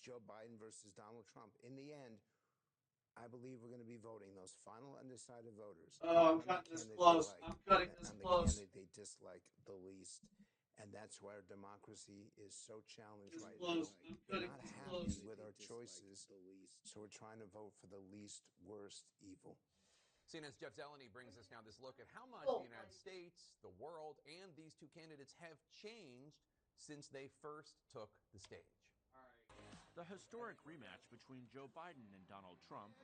it's Joe Biden versus Donald Trump. In the end, I believe we're going to be voting those final undecided voters. Oh, I'm cutting this close. I'm cutting this close. The candidate they dislike the least. And that's why our democracy is so challenged right now. We're not happy with our choices, so we're trying to vote for the least worst evil. CNN's Jeff Zeleny brings us now this look at how much the United States, the world, and these two candidates have changed since they first took the stage. The historic rematch between Joe Biden and Donald Trump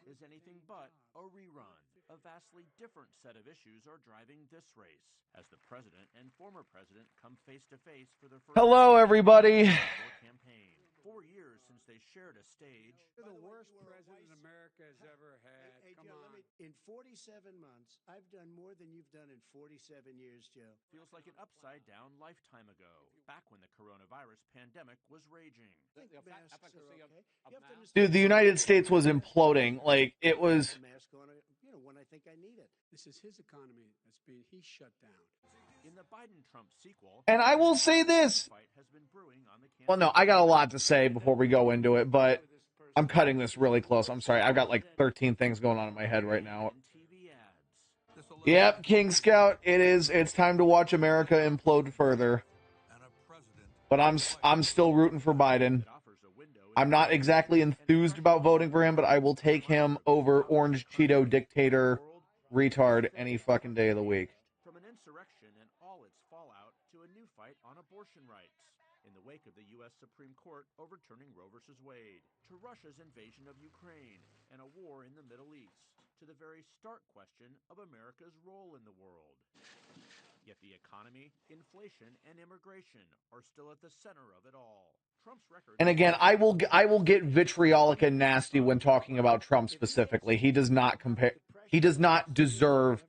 is anything but a rerun. A vastly different set of issues are driving this race as the president and former president come face to face for their first Hello, everybody. Campaign. 4 years since they shared a stage. You're the worst president America has ever had. Hey, Come Joe, on. in 47 months, I've done more than you've done in 47 years, Joe. Feels like an upside-down lifetime ago, back when the coronavirus pandemic was raging. Dude, the United States was imploding. Like, it was... Mask on, when I think I need it. This is his economy that's being shut down. In the Biden-Trump sequel... And I will say this... Well, no, I got a lot to say before we go into it, but I'm cutting this really close. I'm sorry. I've got like 13 things going on in my head right now. Yep, King Scout, it is. It's time to watch America implode further. But I'm still rooting for Biden. I'm not exactly enthused about voting for him, but I will take him over Orange Cheeto dictator retard any fucking day of the week. From an insurrection and all its fallout to a new fight on abortion rights. In the wake of the U.S. Supreme Court overturning Roe v. Wade, to Russia's invasion of Ukraine and a war in the Middle East, to the very stark question of America's role in the world. Yet the economy, inflation, and immigration are still at the center of it all. Trump's record. And again, I will get vitriolic and nasty when talking about Trump specifically. He does not deserve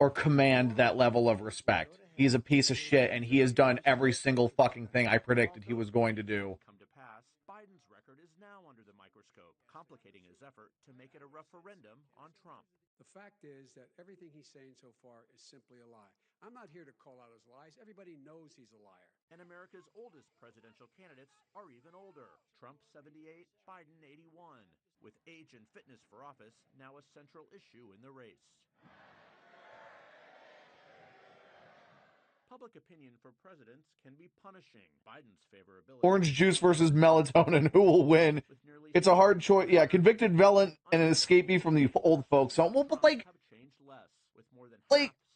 or command that level of respect. He's a piece of shit, and he has done every single fucking thing I predicted he was going to do. Come to pass, Biden's record is now under the microscope, complicating his effort to make it a referendum on Trump. The fact is that everything he's saying so far is simply a lie. I'm not here to call out his lies. Everybody knows he's a liar. And America's oldest presidential candidates are even older. Trump 78, Biden 81, with age and fitness for office now a central issue in the race. Public opinion for presidents can be punishing. Biden's favorability. Orange juice versus melatonin. Who will win? It's a hard choice. Yeah, convicted felon and an escapee from the old folks home. Well, but like,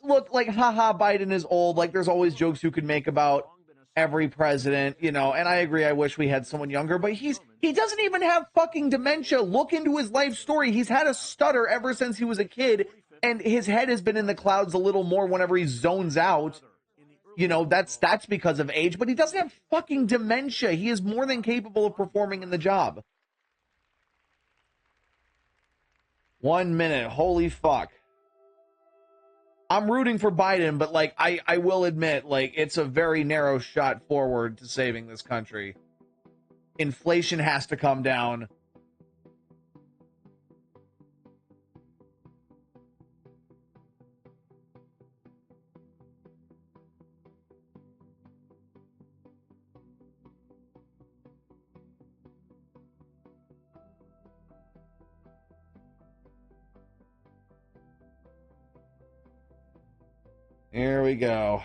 look, like, haha, Biden is old. Like, there's always jokes you could make about every president, you know. And I agree. I wish we had someone younger, but he doesn't even have fucking dementia. Look into his life story. He's had a stutter ever since he was a kid, and his head has been in the clouds a little more whenever he zones out. You know, that's because of age, but he doesn't have fucking dementia. He is more than capable of performing in the job. 1 minute. Holy fuck. I'm rooting for Biden, but, like, I will admit, like, it's a very narrow shot forward to saving this country. Inflation has to come down. Here we go.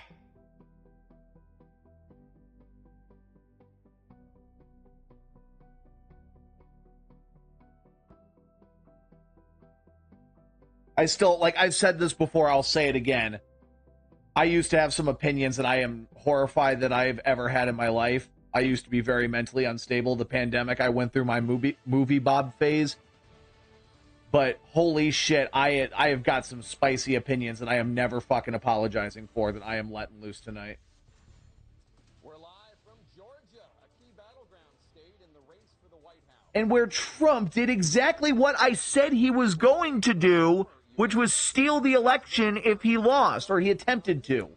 I still, like I've said this before, I'll say it again. I used to have some opinions that I am horrified that I've ever had in my life. I used to be very mentally unstable. The pandemic, I went through my movie Bob phase. But holy shit, I have got some spicy opinions that I am never fucking apologizing for that I am letting loose tonight. We're live from Georgia, a key battleground state in the race for the White House. And where Trump did exactly what I said he was going to do, which was steal the election if he lost, or he attempted to.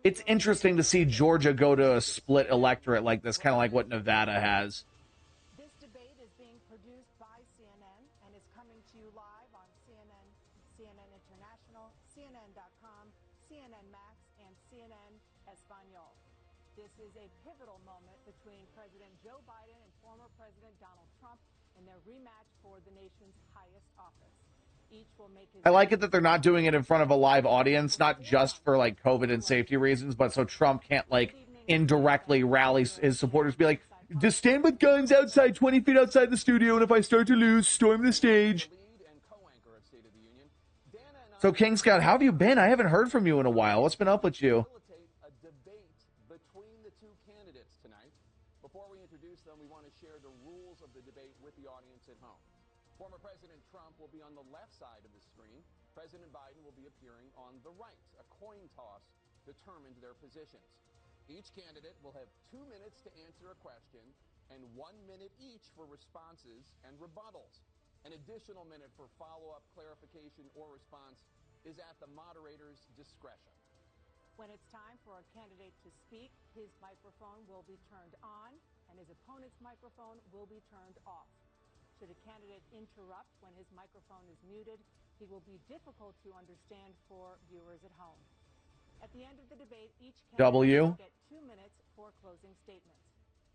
It's interesting to see Georgia go to a split electorate like this, kind of like what Nevada has. This debate is being produced by CNN and is coming to you live on CNN, CNN International, CNN.com, CNN Max, CNN Espanol. This is a pivotal moment between President Joe Biden and former President Donald Trump in their rematch for the nation's highest office. Each will make his I like it that they're not doing it in front of a live audience, not just for like COVID and safety reasons, but so Trump can't like indirectly rally his supporters, be like, just stand with guns outside, 20 feet outside the studio, and if I start to lose, storm the stage. So, King Scott, how have you been? I haven't heard from you in a while. What's been up with you? A debate between the two candidates tonight. Before we introduce them, we want to share the rules of the debate with the audience at home. Former President Trump will be on the left side of the screen. President Biden will be appearing on the right. A coin toss determined their positions. Each candidate will have 2 minutes to answer a question and 1 minute each for responses and rebuttals. An additional minute for follow-up, clarification, or response is at the moderator's discretion. When it's time for a candidate to speak, his microphone will be turned on and his opponent's microphone will be turned off. Should a candidate interrupt when his microphone is muted, he will be difficult to understand for viewers at home. At the end of the debate, each candidate will get 2 minutes for closing statements.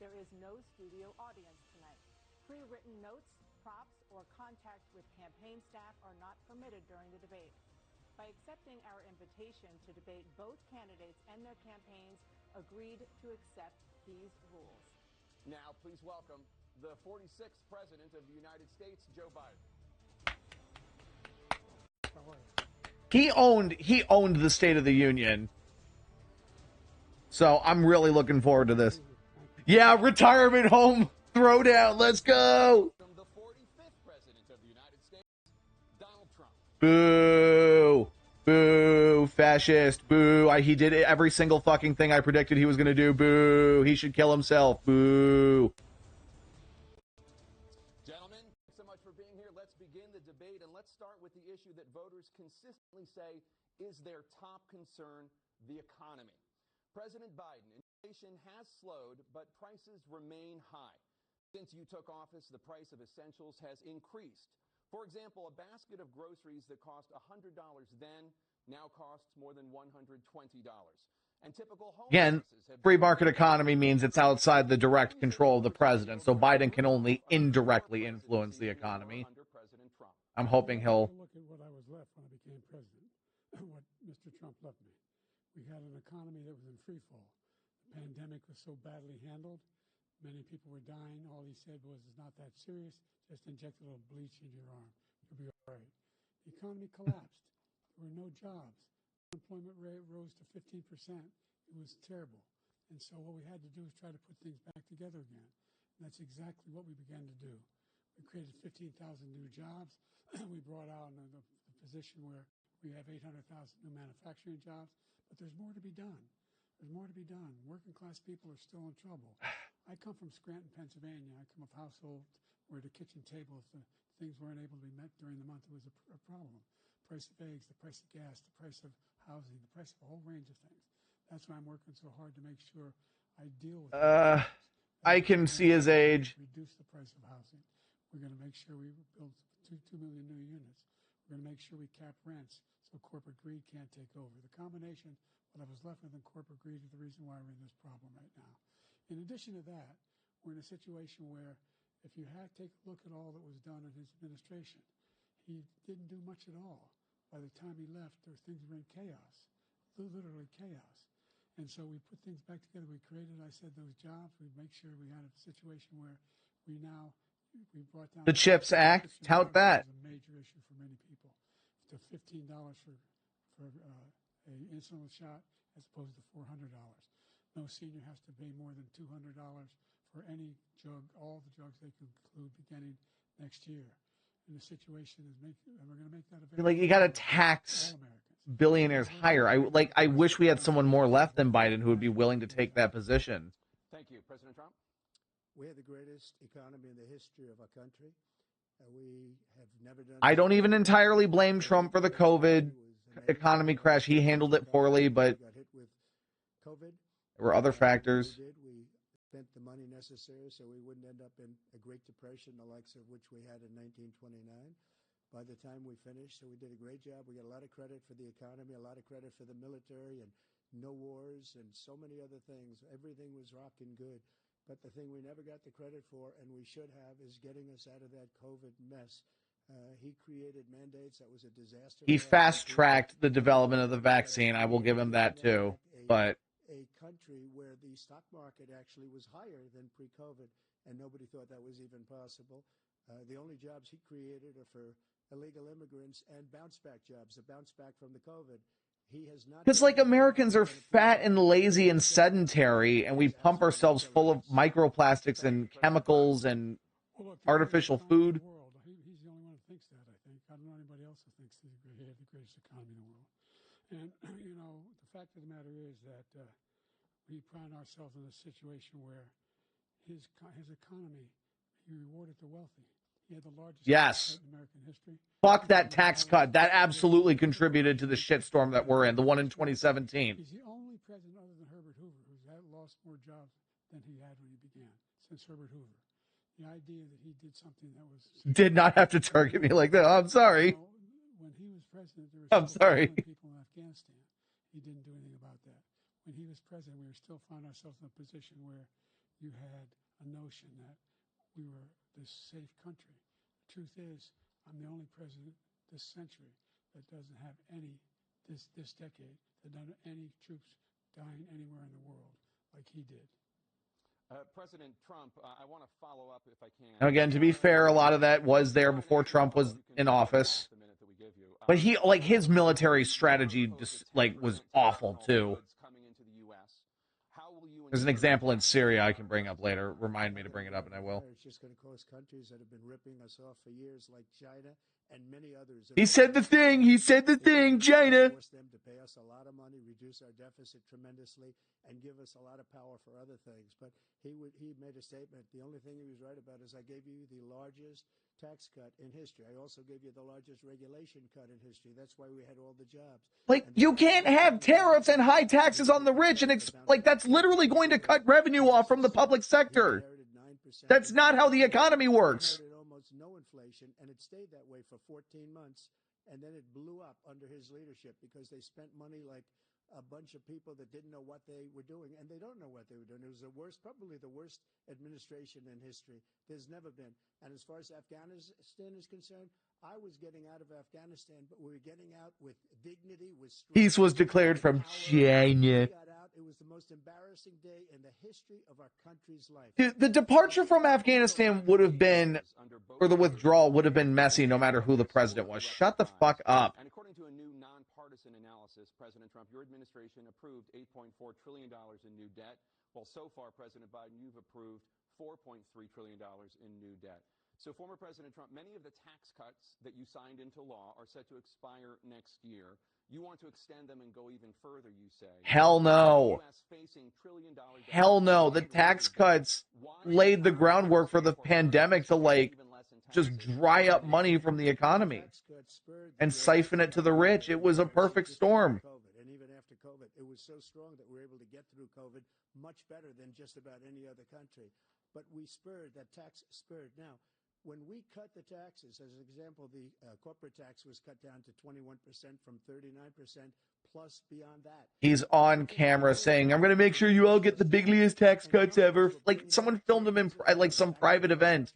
There is no studio audience tonight. Pre-written notes, props, or contact with campaign staff are not permitted during the debate. By accepting our invitation to debate, both candidates and their campaigns agreed to accept these rules. Now, please welcome the 46th President of the United States, Joe Biden. He owned the State of the Union. So I'm really looking forward to this. Yeah, retirement home throwdown. Let's go. The 45th President of the United States, Donald Trump. Boo. Boo. Fascist. Boo. He did every single fucking thing I predicted he was going to do. Boo. He should kill himself. Boo. Gentlemen, thanks so much for being here. Let's begin the debate, and let's start with the issue that voters consistently say is their top concern, the economy. President Biden, inflation has slowed, but prices remain high. Since you took office, the price of essentials has increased. For example, a basket of groceries that cost $100 then now costs more than $120. And typical home Again, free market economy means it's outside the direct control of the president, so Biden can only indirectly influence the economy. I'm hoping he'll... Look at what I was left when I became president, what Mr. Trump left me. We had an economy that was in free fall. The pandemic was so badly handled. Many people were dying. All he said was, it's not that serious. Just inject a little bleach in your arm. You'll be all right. The economy collapsed. There were no jobs. Unemployment rate rose to 15%. It was terrible. And so what we had to do was try to put things back together again. And that's exactly what we began to do. We created 15,000 new jobs. We brought out the position where we have 800,000 new manufacturing jobs. But there's more to be done. There's more to be done. Working class people are still in trouble. I come from Scranton, Pennsylvania. I come from a household where the kitchen table, if the things weren't able to be met during the month, it was a problem. The price of eggs, the price of gas, the price of housing, the price of a whole range of things. That's why I'm working so hard to make sure I deal with I can see his age. Reduce the price of housing. We're going to make sure we build 2 million new units. We're going to make sure we cap rents so corporate greed can't take over. The combination, what I was left with in corporate greed, is the reason why we're in this problem right now. In addition to that, we're in a situation where if you take a look at all that was done in his administration, he didn't do much at all. By the time he left, things were in chaos, literally chaos. And so we put things back together. We created, I said, those jobs. We make sure we had a situation where we brought down the CHIPS Act. Tout that. It was a major issue for many people. To $15 for an insulin shot as opposed to $400. No senior has to pay more than $200 for any drug, all the drugs they conclude beginning next year. And the situation is we're going to make that available. Like, you got to tax billionaires higher. I wish we had someone more left than Biden who would be willing to take that position. Thank you, President Trump. We have the greatest economy in the history of our country. We have never done. I don't even entirely blame Trump for the COVID economy crash. He handled it poorly, but got hit with COVID. there were other factors. We spent the money necessary so we wouldn't end up in a Great Depression, the likes of which we had in 1929. By the time we finished, so we did a great job. We got a lot of credit for the economy, a lot of credit for the military, and no wars, and so many other things. Everything was rocking good. But the thing we never got the credit for, and we should have, is getting us out of that COVID mess. He created mandates that was a disaster. He fast-tracked the development of the vaccine. I will give him that too. But a country where the stock market actually was higher than pre-COVID, and nobody thought that was even possible. The only jobs he created are for illegal immigrants and bounce-back jobs, the bounce-back from the COVID. Because, like, Americans are fat and lazy and sedentary, and we pump ourselves full of microplastics and chemicals and artificial food. He's the only one who thinks that, I think. I don't know anybody else who thinks he had the greatest economy in the world. And, you know, the fact of the matter is that we find ourselves in a situation where his economy, he rewarded the wealthy. He had the largest tax cut in American history. Fuck that tax cut. That absolutely contributed to the shitstorm that we're in, the one in 2017. He's the only president other than Herbert Hoover who's lost more jobs than he had when he began, since Herbert Hoover. The idea that he did something that was... Did not have to target me like that. I'm sorry. When he was president, there were still people in Afghanistan. He didn't do anything about that. When he was president, we were still finding ourselves in a position where you had a notion that we were this safe country. The truth is, I'm the only president this century that doesn't have any, this decade, that doesn't have any troops dying anywhere in the world like he did. President Trump, I want to follow up if I can. Now, again, to be fair, a lot of that was there before Trump was in office. But he, like, his military strategy just, like, was awful, too. There's an example in Syria I can bring up later. Remind me to bring it up, and I will. It's just going to cost countries that have been ripping us off for years, like China and many others. He said the thing. He said the thing, China. Force them to pay us a lot of money, reduce our deficit tremendously, and give us a lot of power for other things. But he made a statement. The only thing he was right about is I gave you the largest tax cut in history. I also gave you the largest regulation cut in history. That's why we had all the jobs. Like, you can't have tariffs and high taxes on the rich, and like, that's literally going to cut revenue off from the public sector. That's not how the economy works. Almost no inflation, and it stayed that way for 14 months, and then it blew up under his leadership because they spent money like a bunch of people that didn't know what they were doing, and they don't know what they were doing. It was probably the worst administration in history. There's never been. And as far as Afghanistan is concerned, I was getting out of Afghanistan, but we were getting out with dignity, with strength. Peace was declared from China. It was the most embarrassing day in the history of our country's life. The departure from Afghanistan would have been, or the withdrawal would have been messy no matter who the president was. Shut the fuck up. And according to a new nonpartisan analysis, President Trump, your administration approved $8.4 trillion in new debt, while so far, President Biden, you've approved $4.3 trillion in new debt. So, former President Trump, many of the tax cuts that you signed into law are set to expire next year. You want to extend them and go even further, you say. Hell no. Hell no. The tax cuts laid the groundwork for the pandemic to, like, just dry up money from the economy and siphon it to the rich. It was a perfect storm. And even after COVID, it was so strong that we were able to get through COVID much better than just about any other country. But we spurred, that tax spurred. Now, when we cut the taxes, as an example, the corporate tax was cut down to 21% from 39%, plus beyond that. He's on camera saying, I'm going to make sure you all get the biggest tax cuts ever. Like, someone filmed him in, like, some private event.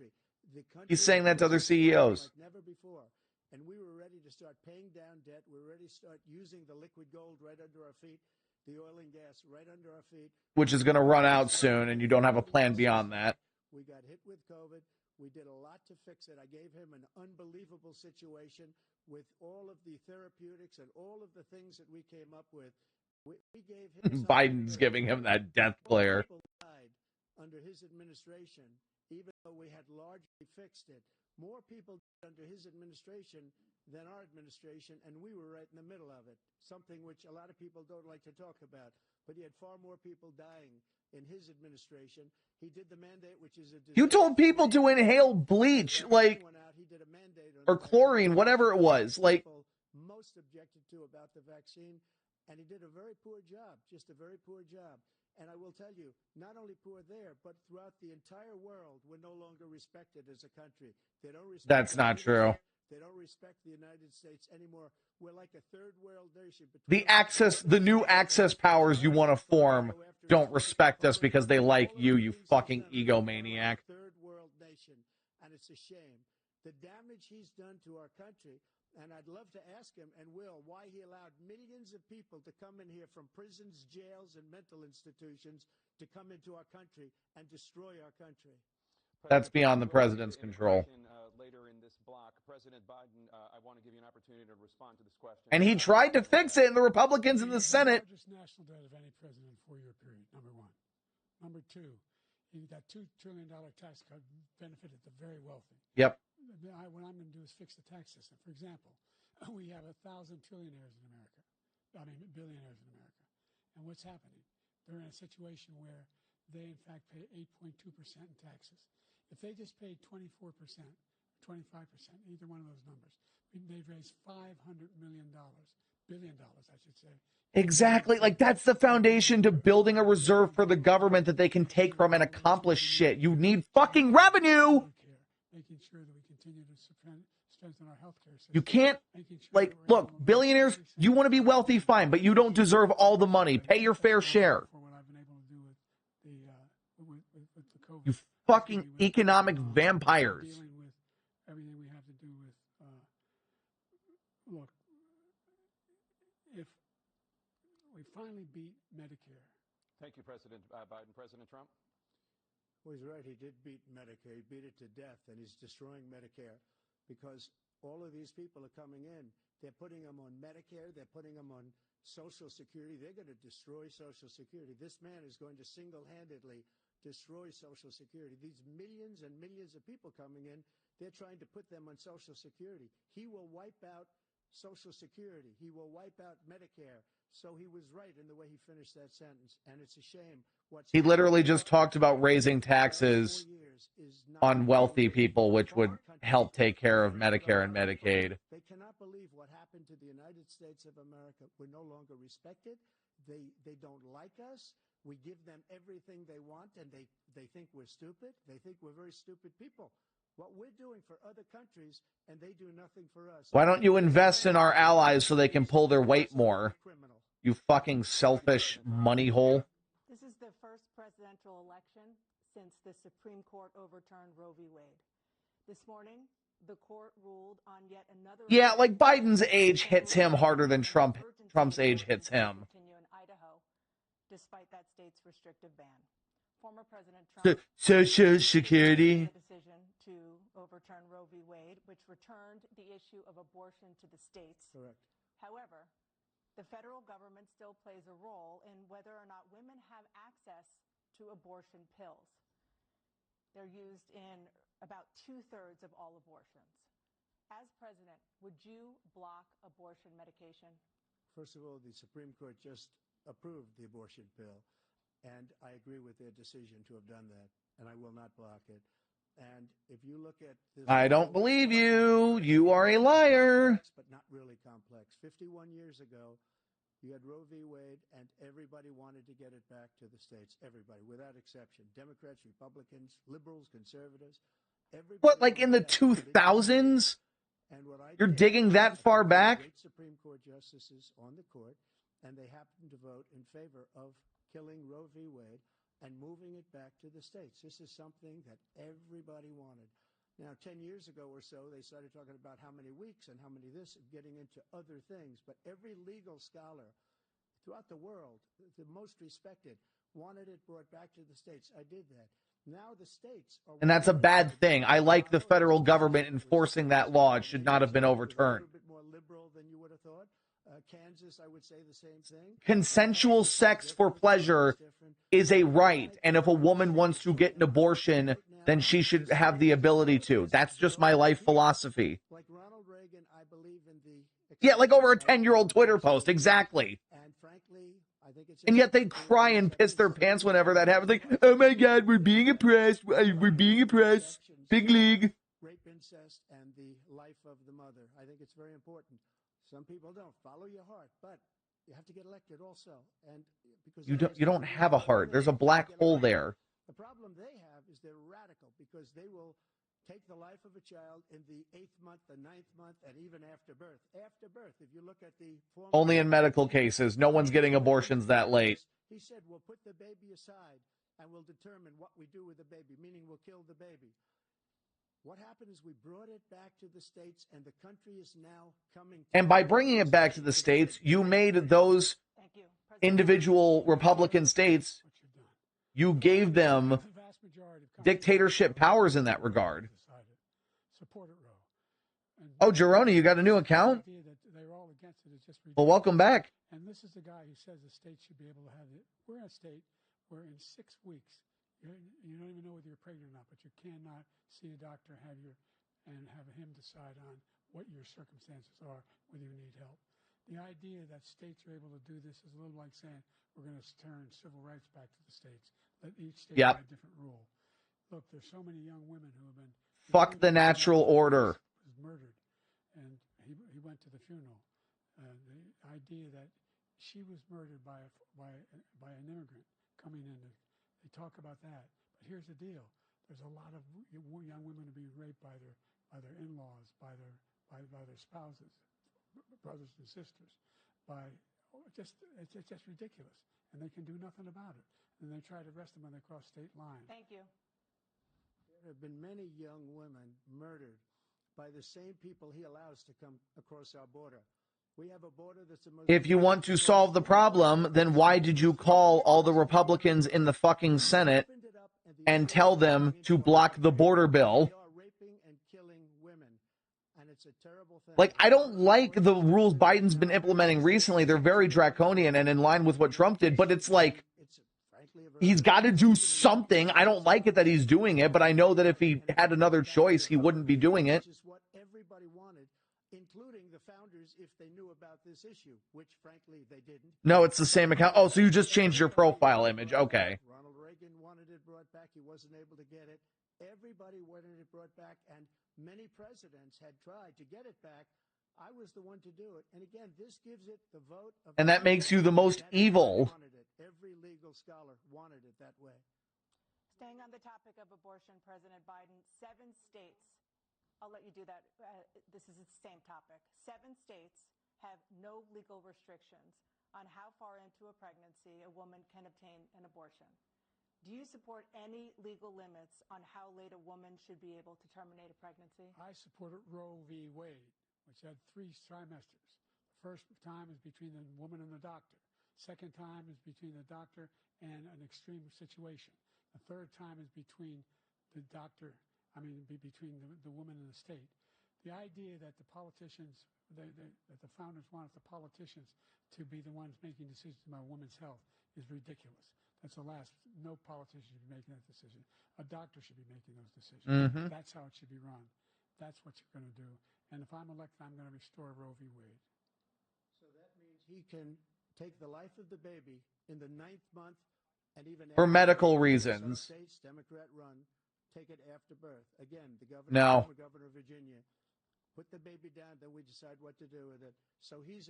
He's saying that to other CEOs. Like never before. And we were ready to start paying down debt. We were ready to start using the liquid gold right under our feet, the oil and gas right under our feet. Which is going to run out soon, and you don't have a plan beyond that. We got hit with COVID. We did a lot to fix it. I gave him an unbelievable situation with all of the therapeutics and all of the things that we came up with. We gave him Biden's giving him that death glare. People died under his administration, even though we had largely fixed it. More people died under his administration than our administration, and we were right in the middle of it, something which a lot of people don't like to talk about. But he had far more people dying in his administration. He did the mandate, which is a disaster. You told people to inhale bleach, like, or chlorine, whatever it was, like. Most objected to about the vaccine, and he did a very poor job, just a very poor job. And I will tell you, not only poor there, but throughout the entire world, we're no longer respected as a country. They don't respect. That's not true. They don't respect the United States anymore. We're like a third world nation. The new access powers you want to form don't respect us because they like you fucking egomaniac. Third world nation, and it's a shame. The damage he's done to our country, and I'd love to ask him, and will, why he allowed millions of people to come in here from prisons, jails, and mental institutions to come into our country and destroy our country. That's beyond the president's control. Later in this block, President Biden, I want to give you an opportunity to respond to this question. And he tried to fix it, and the Republicans in the Senate. The largest national debt of any president in a 4-year period, number one. Number two, that $2 trillion tax cut benefited the very wealthy. Yep. What I'm going to do is fix the tax system. For example, we have 1,000 trillionaires in America. Billionaires in America. And what's happening? They're in a situation where they, in fact, pay 8.2% in taxes. If they just paid 24%, 25%, either one of those numbers, they've raised $500 billion, I should say. Exactly. Like, that's the foundation to building a reserve for the government that they can take from and accomplish shit. You need fucking revenue. Making sure that we continue to strengthen our healthcare system. You can't, like, look, billionaires, you want to be wealthy, fine, but you don't deserve all the money. Pay your fair share. You fucking economic vampires. Dealing with everything we have to do with, look, if we finally beat Medicare. Thank you, President Biden. President Trump? Well, he's right. He did beat Medicare. He beat it to death, and he's destroying Medicare because all of these people are coming in. They're putting them on Medicare. They're putting them on Social Security. They're going to destroy Social Security. This man is going to single-handedly destroy Social Security. These millions and millions of people coming in, they're trying to put them on Social Security. He will wipe out Social Security. He will wipe out Medicare. So he was right in the way he finished that sentence, and it's a shame. He literally just talked about raising taxes on wealthy people, which would help take care of Medicare and Medicaid. They cannot believe what happened to the United States of America. We're no longer respected. They don't like us. We give them everything they want, and they think we're stupid. They think we're very stupid people. What we're doing for other countries, and they do nothing for us. Why don't you invest in our allies so they can pull their weight more? You fucking selfish money hole. This is the first presidential election since the Supreme Court overturned Roe v. Wade. This morning, the court ruled on yet another. Yeah, like Biden's age hits him harder than Trump's age hits him. Continue in Idaho, despite that state's restrictive ban. Former President Trump Social Security decision to overturn Roe v. Wade, which returned the issue of abortion to the states. Correct. However, the federal government still plays a role in whether or not women have access to abortion pills. They're used in about 2/3 of all abortions. As president, would you block abortion medication? First of all, the Supreme Court just approved the abortion pill, and I agree with their decision to have done that, and I will not block it. And if you look at this, I don't believe you. You are a liar. But not really complex. 51 years ago, you had Roe v. Wade, and everybody wanted to get it back to the states. Everybody, without exception. Democrats, Republicans, liberals, conservatives. Everybody. What, like in the 2000s? You're digging that far back? Great Supreme Court justices on the court, and they happened to vote in favor of killing Roe v. Wade and moving it back to the states. This is something that everybody wanted. Now, 10 years ago or so, they started talking about how many weeks and how many this, and getting into other things. But every legal scholar throughout the world, the most respected, wanted it brought back to the states. I did that. Now the states are... And that's a bad thing. I like the federal government enforcing that law. It should not have been overturned. A little bit more liberal than you would have thought. Kansas, I would say the same thing. Consensual sex for pleasure is a right. And if a woman wants to get an abortion, then she should have the ability to. That's just my life philosophy. Like Ronald Reagan, I believe in the... Yeah, like over a 10-year-old Twitter post. Exactly. And frankly, I think it's... And yet they cry and piss their pants whenever that happens. Like, oh my God, we're being oppressed. We're being oppressed. Big league. Rape, incest, and the life of the mother. I think it's very important. Some people don't follow your heart, but you have to get elected also. And because You don't have a heart. There's a black hole there. The problem they have is they're radical because they will take the life of a child in the 8th month, the 9th month, and even after birth. After birth, if you look at the form, only in medical cases. No one's getting abortions that late. He said, we'll put the baby aside and we'll determine what we do with the baby, meaning we'll kill the baby. What happened is we brought it back to the states, and the country is now coming. And by bringing it back to the states, you made those individual Republican states, you gave them dictatorship powers in that regard. Oh, Gironi, you got a new account? Well, welcome back. And this is the guy who says the state should be able to have it. We're in a state where in 6 weeks, you don't even know whether you're pregnant or not, but you cannot see a doctor and have him decide on what your circumstances are, whether you need help. The idea that states are able to do this is a little like saying we're going to turn civil rights back to the states. Let each state have a different rule. Look, there's so many young women who have been... Fuck the natural order. ...was murdered, and he went to the funeral. The idea that she was murdered by an immigrant coming in. They talk about that. But here's the deal. There's a lot of young women being raped by their in-laws, by their spouses, brothers and sisters. It's just ridiculous. And they can do nothing about it. And they try to arrest them when they cross state lines. Thank you. There have been many young women murdered by the same people he allows to come across our border. We have a border that's if you want to solve the problem, then why did you call all the Republicans in the fucking Senate and tell them to block the border bill? Like, I don't like the rules Biden's been implementing recently. They're very draconian and in line with what Trump did, but it's like, he's got to do something. I don't like it that he's doing it, but I know that if he had another choice, he wouldn't be doing it. Which is what everybody wanted, including the founders, if they knew about this issue, which frankly they didn't. No, it's the same account. Oh, so you just changed your profile image. Okay. Ronald Reagan wanted it brought back. He wasn't able to get it. Everybody wanted it brought back, and many presidents had tried to get it back. I was the one to do it. And again, this gives it the vote of... And that makes you the most evil. Every legal scholar wanted it that way. Staying on the topic of abortion, President Biden, 7 states, I'll let you do that. This is the same topic. 7 states have no legal restrictions on how far into a pregnancy a woman can obtain an abortion. Do you support any legal limits on how late a woman should be able to terminate a pregnancy? I support Roe v. Wade, which had 3 trimesters. The first time is between the woman and the doctor. Second time is between the doctor and an extreme situation. The third time is between the doctor, between the woman and the state. The idea that the politicians, that the founders wanted the politicians to be the ones making decisions about women's health is ridiculous. That's the last. No politician should be making that decision. A doctor should be making those decisions. Mm-hmm. That's how it should be run. That's what you're going to do. And if I'm elected, I'm going to restore Roe v. Wade. So that means he can take the life of the baby in the 9th month and even for medical reasons. Some states, Democrat run, take it after birth. Again, the governor of Virginia, put the baby down, then we decide what to do with it. So he's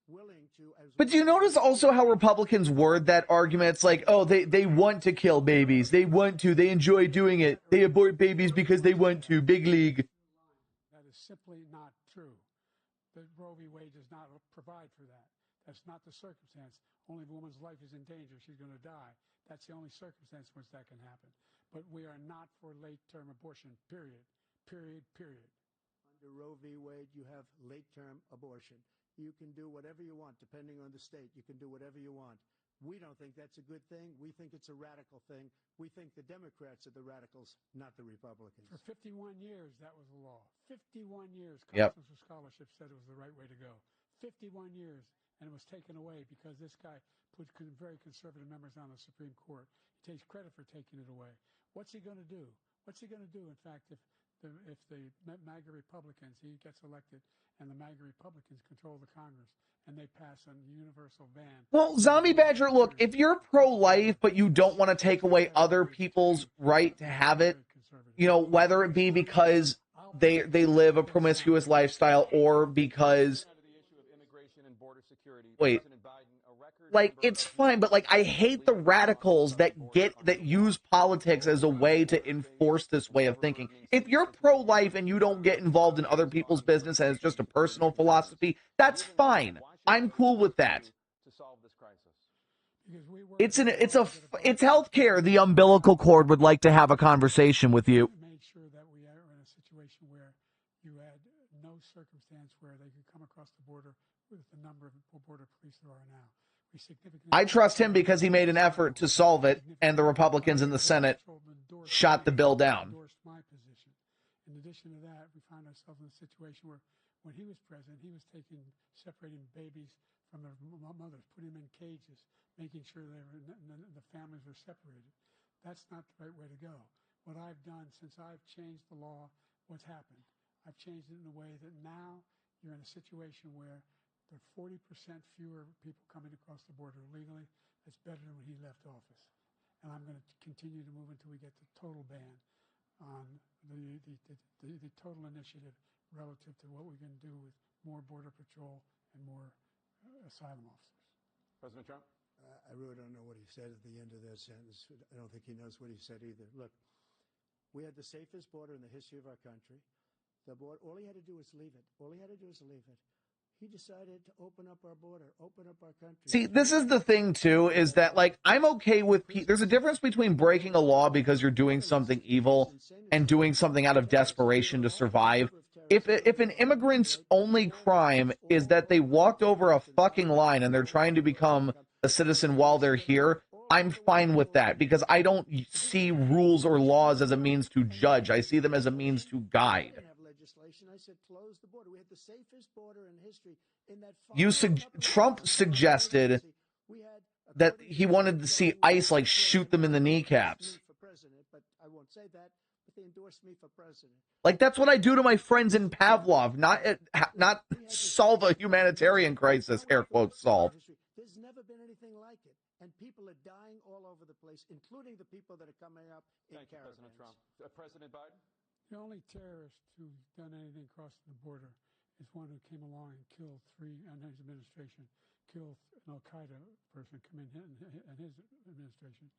willing to... But do you notice also how Republicans word that argument? It's like, oh, they want to kill babies. They want to. They enjoy doing it. They abort babies because they want to. Big league. That is simply not true. The Roe v. Wade does not provide for that. That's not the circumstance. Only if a woman's life is in danger, she's going to die. That's the only circumstance in which that can happen. But we are not for late-term abortion, period. Period, period. Under Roe v. Wade, you have late-term abortion. You can do whatever you want, depending on the state. You can do whatever you want. We don't think that's a good thing. We think it's a radical thing. We think the Democrats are the radicals, not the Republicans. For 51 years, that was the law. 51 years, Yep. Conference of Scholarship said it was the right way to go. 51 years, and it was taken away because this guy put very conservative members on the Supreme Court. He takes credit for taking it away. What's he going to do? What's he going to do, in fact, if the MAGA Republicans, he gets elected, and the MAGA Republicans control the Congress, and they pass a universal ban? Well, Zombie Badger, look, if you're pro-life, but you don't want to take away other people's right to have it, whether it be because they live a promiscuous lifestyle or because... Wait. like, it's fine, but like, I hate the radicals that use politics as a way to enforce this way of thinking. If you're pro-life and you don't get involved in other people's business and it's just a personal philosophy, that's fine. I'm cool with that. It's healthcare. The umbilical cord would like to have a conversation with you. Made sure that we are in a situation where you had no circumstance where they could come across the border with the number of border police there are now. I trust him because he made an effort to solve it, and the Republicans in the Senate shot the bill down. My position. In addition to that, we found ourselves in a situation where, when he was president, he was separating babies from their mothers, putting them in cages, making sure the families were separated. That's not the right way to go. What I've done since I've changed the law, what's happened? I've changed it in a way that now you're in a situation where there are 40% fewer people coming across the border illegally. That's better than when he left office. And I'm going to continue to move until we get the total ban on the total initiative relative to what we're going to do with more border patrol and more asylum officers. President Trump? I really don't know what he said at the end of that sentence. I don't think he knows what he said either. Look, we had the safest border in the history of our country. The border, all he had to do was leave it. All he had to do was leave it. He decided to open up our border, open up our country. See, this is the thing, too, is that, like, I'm okay with... There's a difference between breaking a law because you're doing something evil and doing something out of desperation to survive. If an immigrant's only crime is that they walked over a fucking line and they're trying to become a citizen while they're here, I'm fine with that because I don't see rules or laws as a means to judge. I see them as a means to guide. I said, close the border. We had the safest border in history. In that Trump suggested that he wanted to see ICE like shoot them in the kneecaps. But I won't say that. But they endorsed me for president. Like, that's what I do to my friends in Pavlov, not solve a humanitarian crisis. Air quotes solve. There's never been anything like it, and people are dying all over the place, including the people that are coming up in caravans. President Trump. President Biden. The only terrorist who's done anything crossing the border is one who came along and killed three, and his administration, killed an Al-Qaeda person come in and his administration,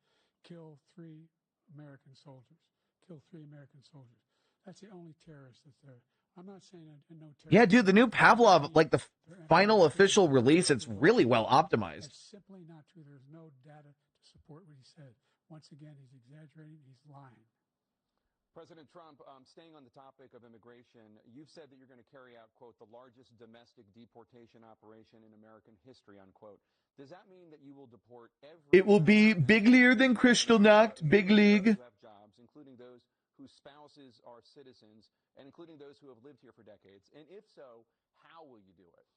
killed three American soldiers. That's the only terrorist that's there. I'm not saying that no terrorist. Yeah, dude, the new Pavlov, like the final official release, it's really well optimized. It's simply not true. There's no data to support what he said. Once again, he's exaggerating. He's lying. President Trump, staying on the topic of immigration, you've said that you're going to carry out, quote, the largest domestic deportation operation in American history, unquote. Does that mean that you will deport every... It will be biglier than Kristallnacht, big league. ...who have jobs, including those whose spouses are citizens, and including those who have lived here for decades? And if so, how will you do it?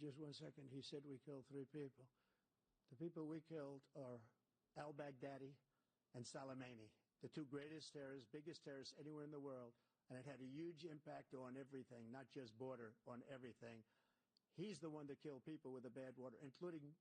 Just 1 second. He said we killed three people. The people we killed are al-Baghdadi and Soleimani, the two greatest terrorists, biggest terrorists anywhere in the world, and it had a huge impact on everything, not just border, on everything. He's the one that killed people with the bad water, including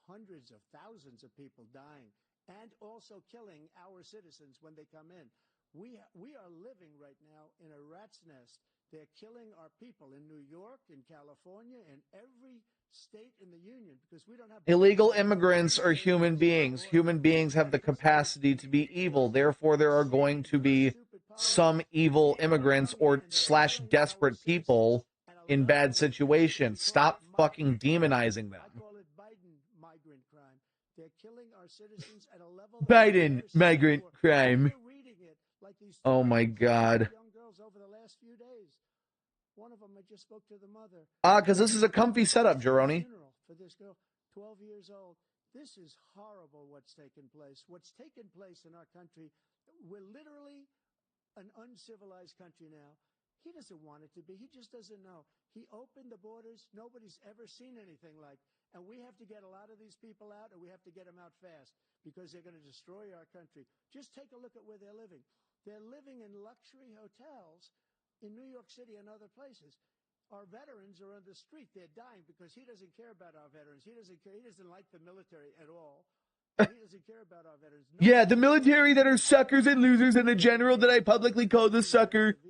hundreds of thousands of people dying, and also killing our citizens when they come in. We are living right now in a rat's nest. They're killing our people in New York, in California, in every state in the union because we don't have... Illegal immigrants are human beings. Human beings have the capacity to be evil. Therefore, there are going to be some evil immigrants or / desperate people in bad situations. Stop fucking demonizing them. I call it Biden migrant crime. They're killing our citizens at a level... Biden migrant crime. Oh my God. Young girls over the last few days. One of them, I just spoke to the mother. Because this is a comfy setup, Jeroni. For this girl, 12 years old. This is horrible what's taken place. What's taken place in our country, we're literally an uncivilized country now. He doesn't want it to be. He just doesn't know. He opened the borders. Nobody's ever seen anything like. And we have to get a lot of these people out, and we have to get them out fast because they're going to destroy our country. Just take a look at where they're living. They're living in luxury hotels in New York City and other places. Our veterans are on the street. They're dying because he doesn't care about our veterans. He doesn't care. He doesn't like the military at all. He doesn't care about our veterans. Yeah, the military that are suckers and losers, and the general that I publicly called a sucker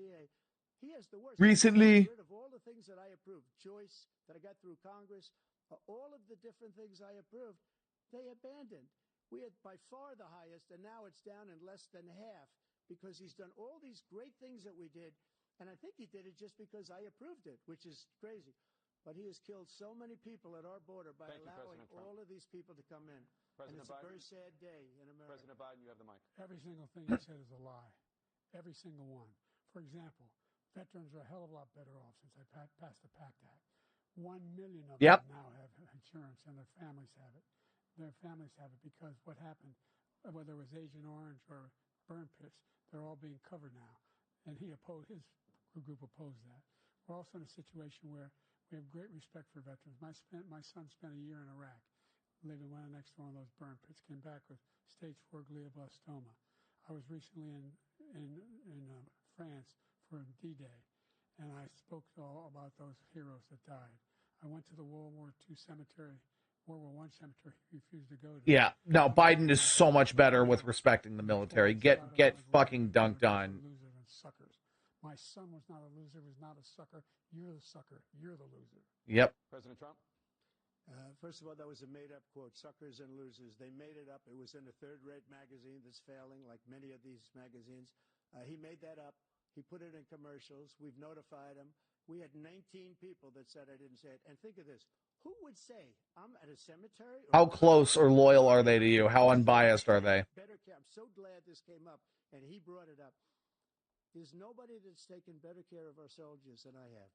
He has the worst. recently. Rid of all the things that I approved. Choice that I got through Congress. All of the different things I approved, they abandoned. We had by far the highest, and now it's down in less than half because he's done all these great things that we did. And I think he did it just because I approved it, which is crazy. But he has killed so many people at our border by allowing all of these people to come in. And it's a very sad day in America. President Biden, you have the mic. Every single thing you said is a lie. Every single one. For example, veterans are a hell of a lot better off since I passed the PACT Act. 1 million of them now have insurance, and their families have it. Their families have it because what happened, whether it was Agent Orange or burn pits, they're all being covered now. And his group opposed that. We're also in a situation where we have great respect for veterans. My son spent a year in Iraq, living right next to one of those burn pits, came back with stage 4 glioblastoma. I was recently in France for D-Day, and I spoke all about those heroes that died. I went to the World War II cemetery, World War I cemetery he refused to go to. Yeah, no, Biden is so much better with respecting the military. Get fucking dunked on. Losers and suckers. My son was not a loser, was not a sucker. You're the sucker. You're the loser. Yep. President Trump? First of all, that was a made-up quote, suckers and losers. They made it up. It was in a third-rate magazine that's failing, like many of these magazines. He made that up. He put it in commercials. We've notified him. We had 19 people that said I didn't say it. And think of this. Who would say I'm at a cemetery? How close or loyal are they to you? How unbiased are they? I'm so glad this came up, and he brought it up. There's nobody that's taken better care of our soldiers than I have.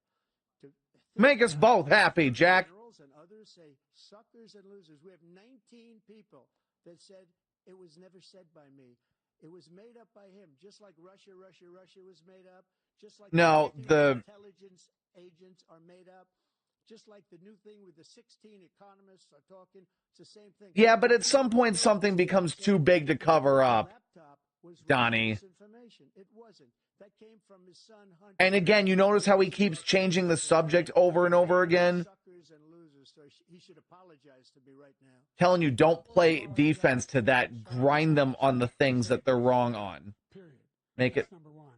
Make us both happy, Jack. Generals and others say suckers and losers. We have 19 people that said it was never said by me. It was made up by him, just like Russia was made up. Just like the intelligence agents are made up. Just like the new thing with the 16 economists are talking. It's the same thing. Yeah, but at some point something becomes too big to cover up. Donnie. It wasn't. That came from his son Hunter. And again, you notice how he keeps changing the subject over and over again? Suckers and losers, so he should apologize to me right now. Telling you, don't play defense to that. Grind them on the things that they're wrong on. Period. Make it. That's number one.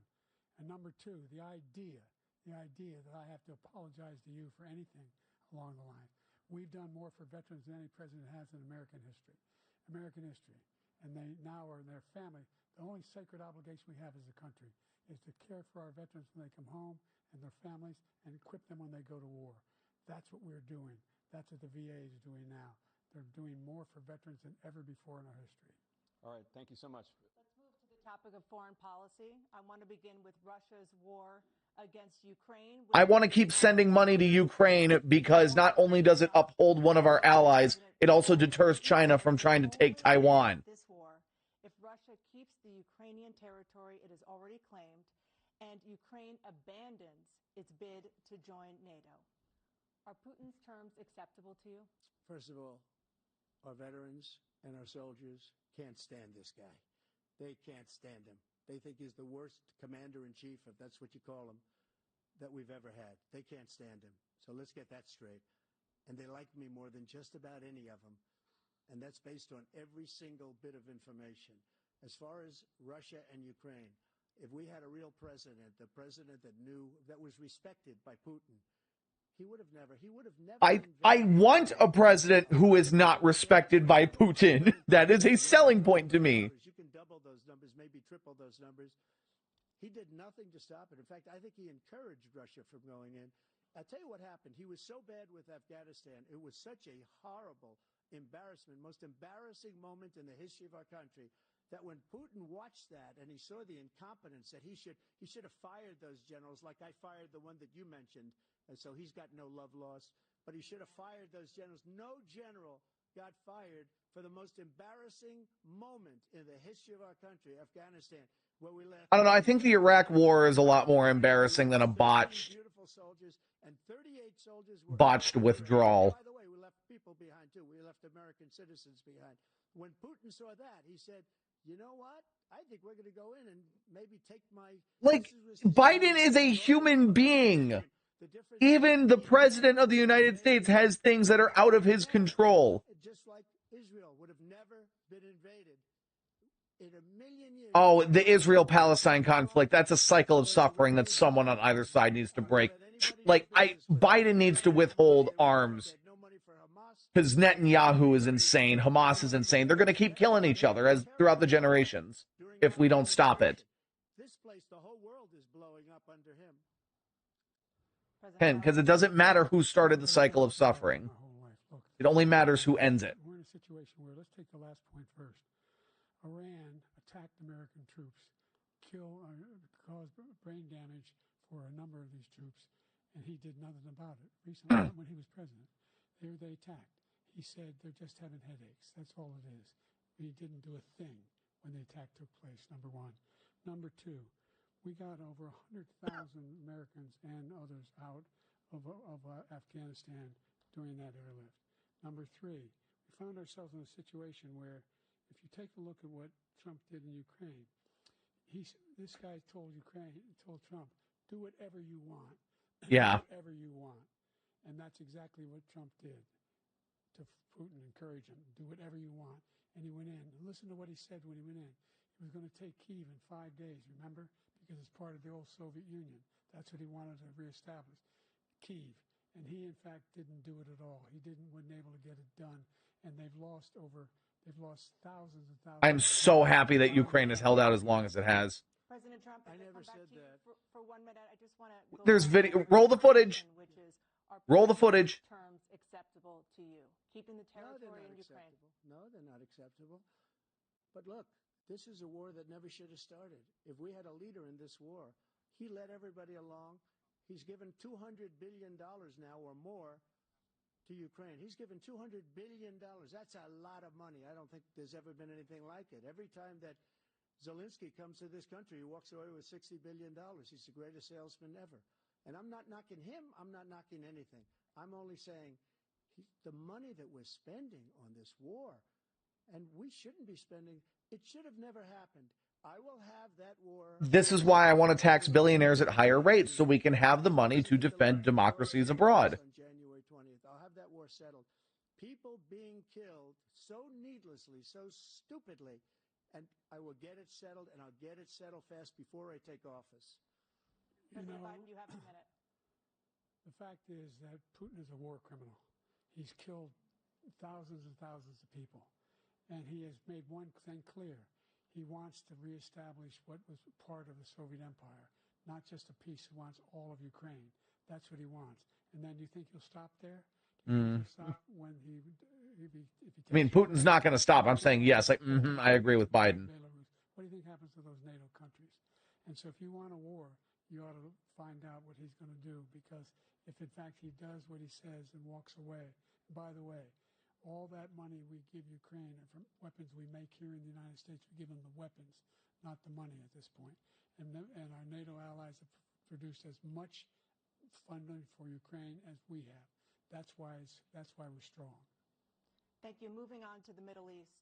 And number two, the idea that I have to apologize to you for anything along the line. We've done more for veterans than any president has in American history. And they now are in their family. The only sacred obligation we have as a country is to care for our veterans when they come home and their families and equip them when they go to war. That's what we're doing. That's what the VA is doing now. They're doing more for veterans than ever before in our history. All right, thank you so much. Let's move to the topic of foreign policy. I want to begin with Russia's war against Ukraine. I want to keep sending money to Ukraine because not only does it uphold one of our allies, it also deters China from trying to take Taiwan. This war, if Russia keeps the Ukrainian territory it has already claimed, and Ukraine abandons its bid to join NATO. Are Putin's terms acceptable to you? First of all, our veterans and our soldiers can't stand this guy. They can't stand him. They think he's the worst commander-in-chief, if that's what you call him, that we've ever had. They can't stand him. So let's get that straight. And they like me more than just about any of them. And that's based on every single bit of information. As far as Russia and Ukraine, if we had a real president, the president that knew, that was respected by Putin, he would have never. I want a president who is not respected by Putin. That is a selling point to me. You can double those numbers, maybe triple those numbers. He did nothing to stop it. In fact, I think he encouraged Russia from going in. I'll tell you what happened. He was so bad with Afghanistan. It was such a horrible embarrassment, most embarrassing moment in the history of our country, that when Putin watched that and he saw the incompetence, that he should have fired those generals like I fired the one that you mentioned. And so he's got no love lost, but he should have fired those generals. No general got fired for the most embarrassing moment in the history of our country, Afghanistan, where we left. I don't know. I think the Iraq War is a lot more embarrassing than a botched withdrawal. By the way, we left people behind too. We left American citizens behind. When Putin saw that, he said, you know what? I think we're going to go in and maybe take my... Like, Biden is a human being. Even the president of the United States has things that are out of his control. Just like Israel would have never been invaded in a million years. Oh, the Israel-Palestine conflict. That's a cycle of suffering that someone on either side needs to break. Like, Biden needs to withhold arms because Netanyahu is insane, Hamas is insane. They're going to keep killing each other as throughout the generations if we don't stop it. This place, the whole world is blowing up under him. Because it doesn't matter who started the cycle of suffering. It only matters who ends it. We're in a situation where, let's take the last point first. Iran attacked American troops, caused brain damage for a number of these troops, and he did nothing about it. Recently, when he was president, they attacked. He said they're just having headaches. That's all it is. He didn't do a thing when the attack took place, number one. Number two, we got over 100,000 Americans and others out of Afghanistan during that airlift. Number three, we found ourselves in a situation where, if you take a look at what Trump did in Ukraine, this guy told Trump, do whatever you want. Yeah. Do whatever you want. And that's exactly what Trump did to Putin, encourage him, do whatever you want. And he went in. And listen to what he said when he went in. He was going to take Kyiv in 5 days, remember? Because it's part of the old Soviet Union. That's what he wanted to reestablish, Kyiv. And he, in fact, didn't do it at all. He wasn't able to get it done. And they've lost thousands and thousands. I'm so happy that Ukraine has held out as long as it has. President Trump, I never said that. For 1 minute, I just want to. There's video. Roll the footage. Roll the footage. Terms acceptable to you, keeping the territory in Ukraine. No, they're not acceptable. But look, this is a war that never should have started. If we had a leader in this war, he led everybody along. He's given $200 billion now or more to Ukraine. He's given $200 billion. That's a lot of money. I don't think there's ever been anything like it. Every time that Zelensky comes to this country, he walks away with $60 billion. He's the greatest salesman ever. And I'm not knocking him. I'm not knocking anything. I'm only saying the money that we're spending on this war, and we shouldn't be spending, it should have never happened. I will have that war. This is why I want to tax billionaires at higher rates, so we can have the money to defend democracies abroad. On January 20th, I'll have that war settled. People being killed so needlessly, so stupidly, and I will get it settled, and I'll get it settled fast before I take office. President Biden, you have a minute. The fact is that Putin is a war criminal. He's killed thousands and thousands of people. And he has made one thing clear. He wants to reestablish what was part of the Soviet Empire, not just a piece. He wants all of Ukraine. That's what he wants. And then you think he'll stop there? He'll stop when I mean, Putin's not going to stop. I'm saying yes. I agree with Biden. What do you think happens to those NATO countries? And so if you want a war, you ought to find out what he's going to do, because if, in fact, he does what he says and walks away, by the way, all that money we give Ukraine are from weapons we make here in the United States. We give them the weapons, not the money at this point. And our NATO allies have produced as much funding for Ukraine as we have. That's why we're strong. Thank you. Moving on to the Middle East.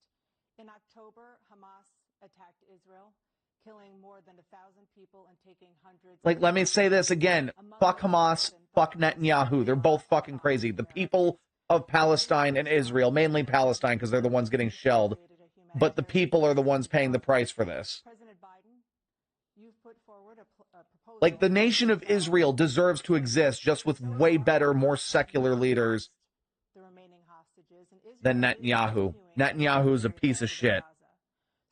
In October, Hamas attacked Israel, killing more than 1,000 people and taking hundreds. Let me say this again. Fuck Hamas. Fuck Netanyahu. They're both fucking crazy. The people of Palestine and Israel, mainly Palestine because they're the ones getting shelled, but the people are the ones paying the price for this. President Biden, you've put forward a proposal. The nation of Israel deserves to exist, just with way better, more secular leaders than Netanyahu. Netanyahu is a piece of shit.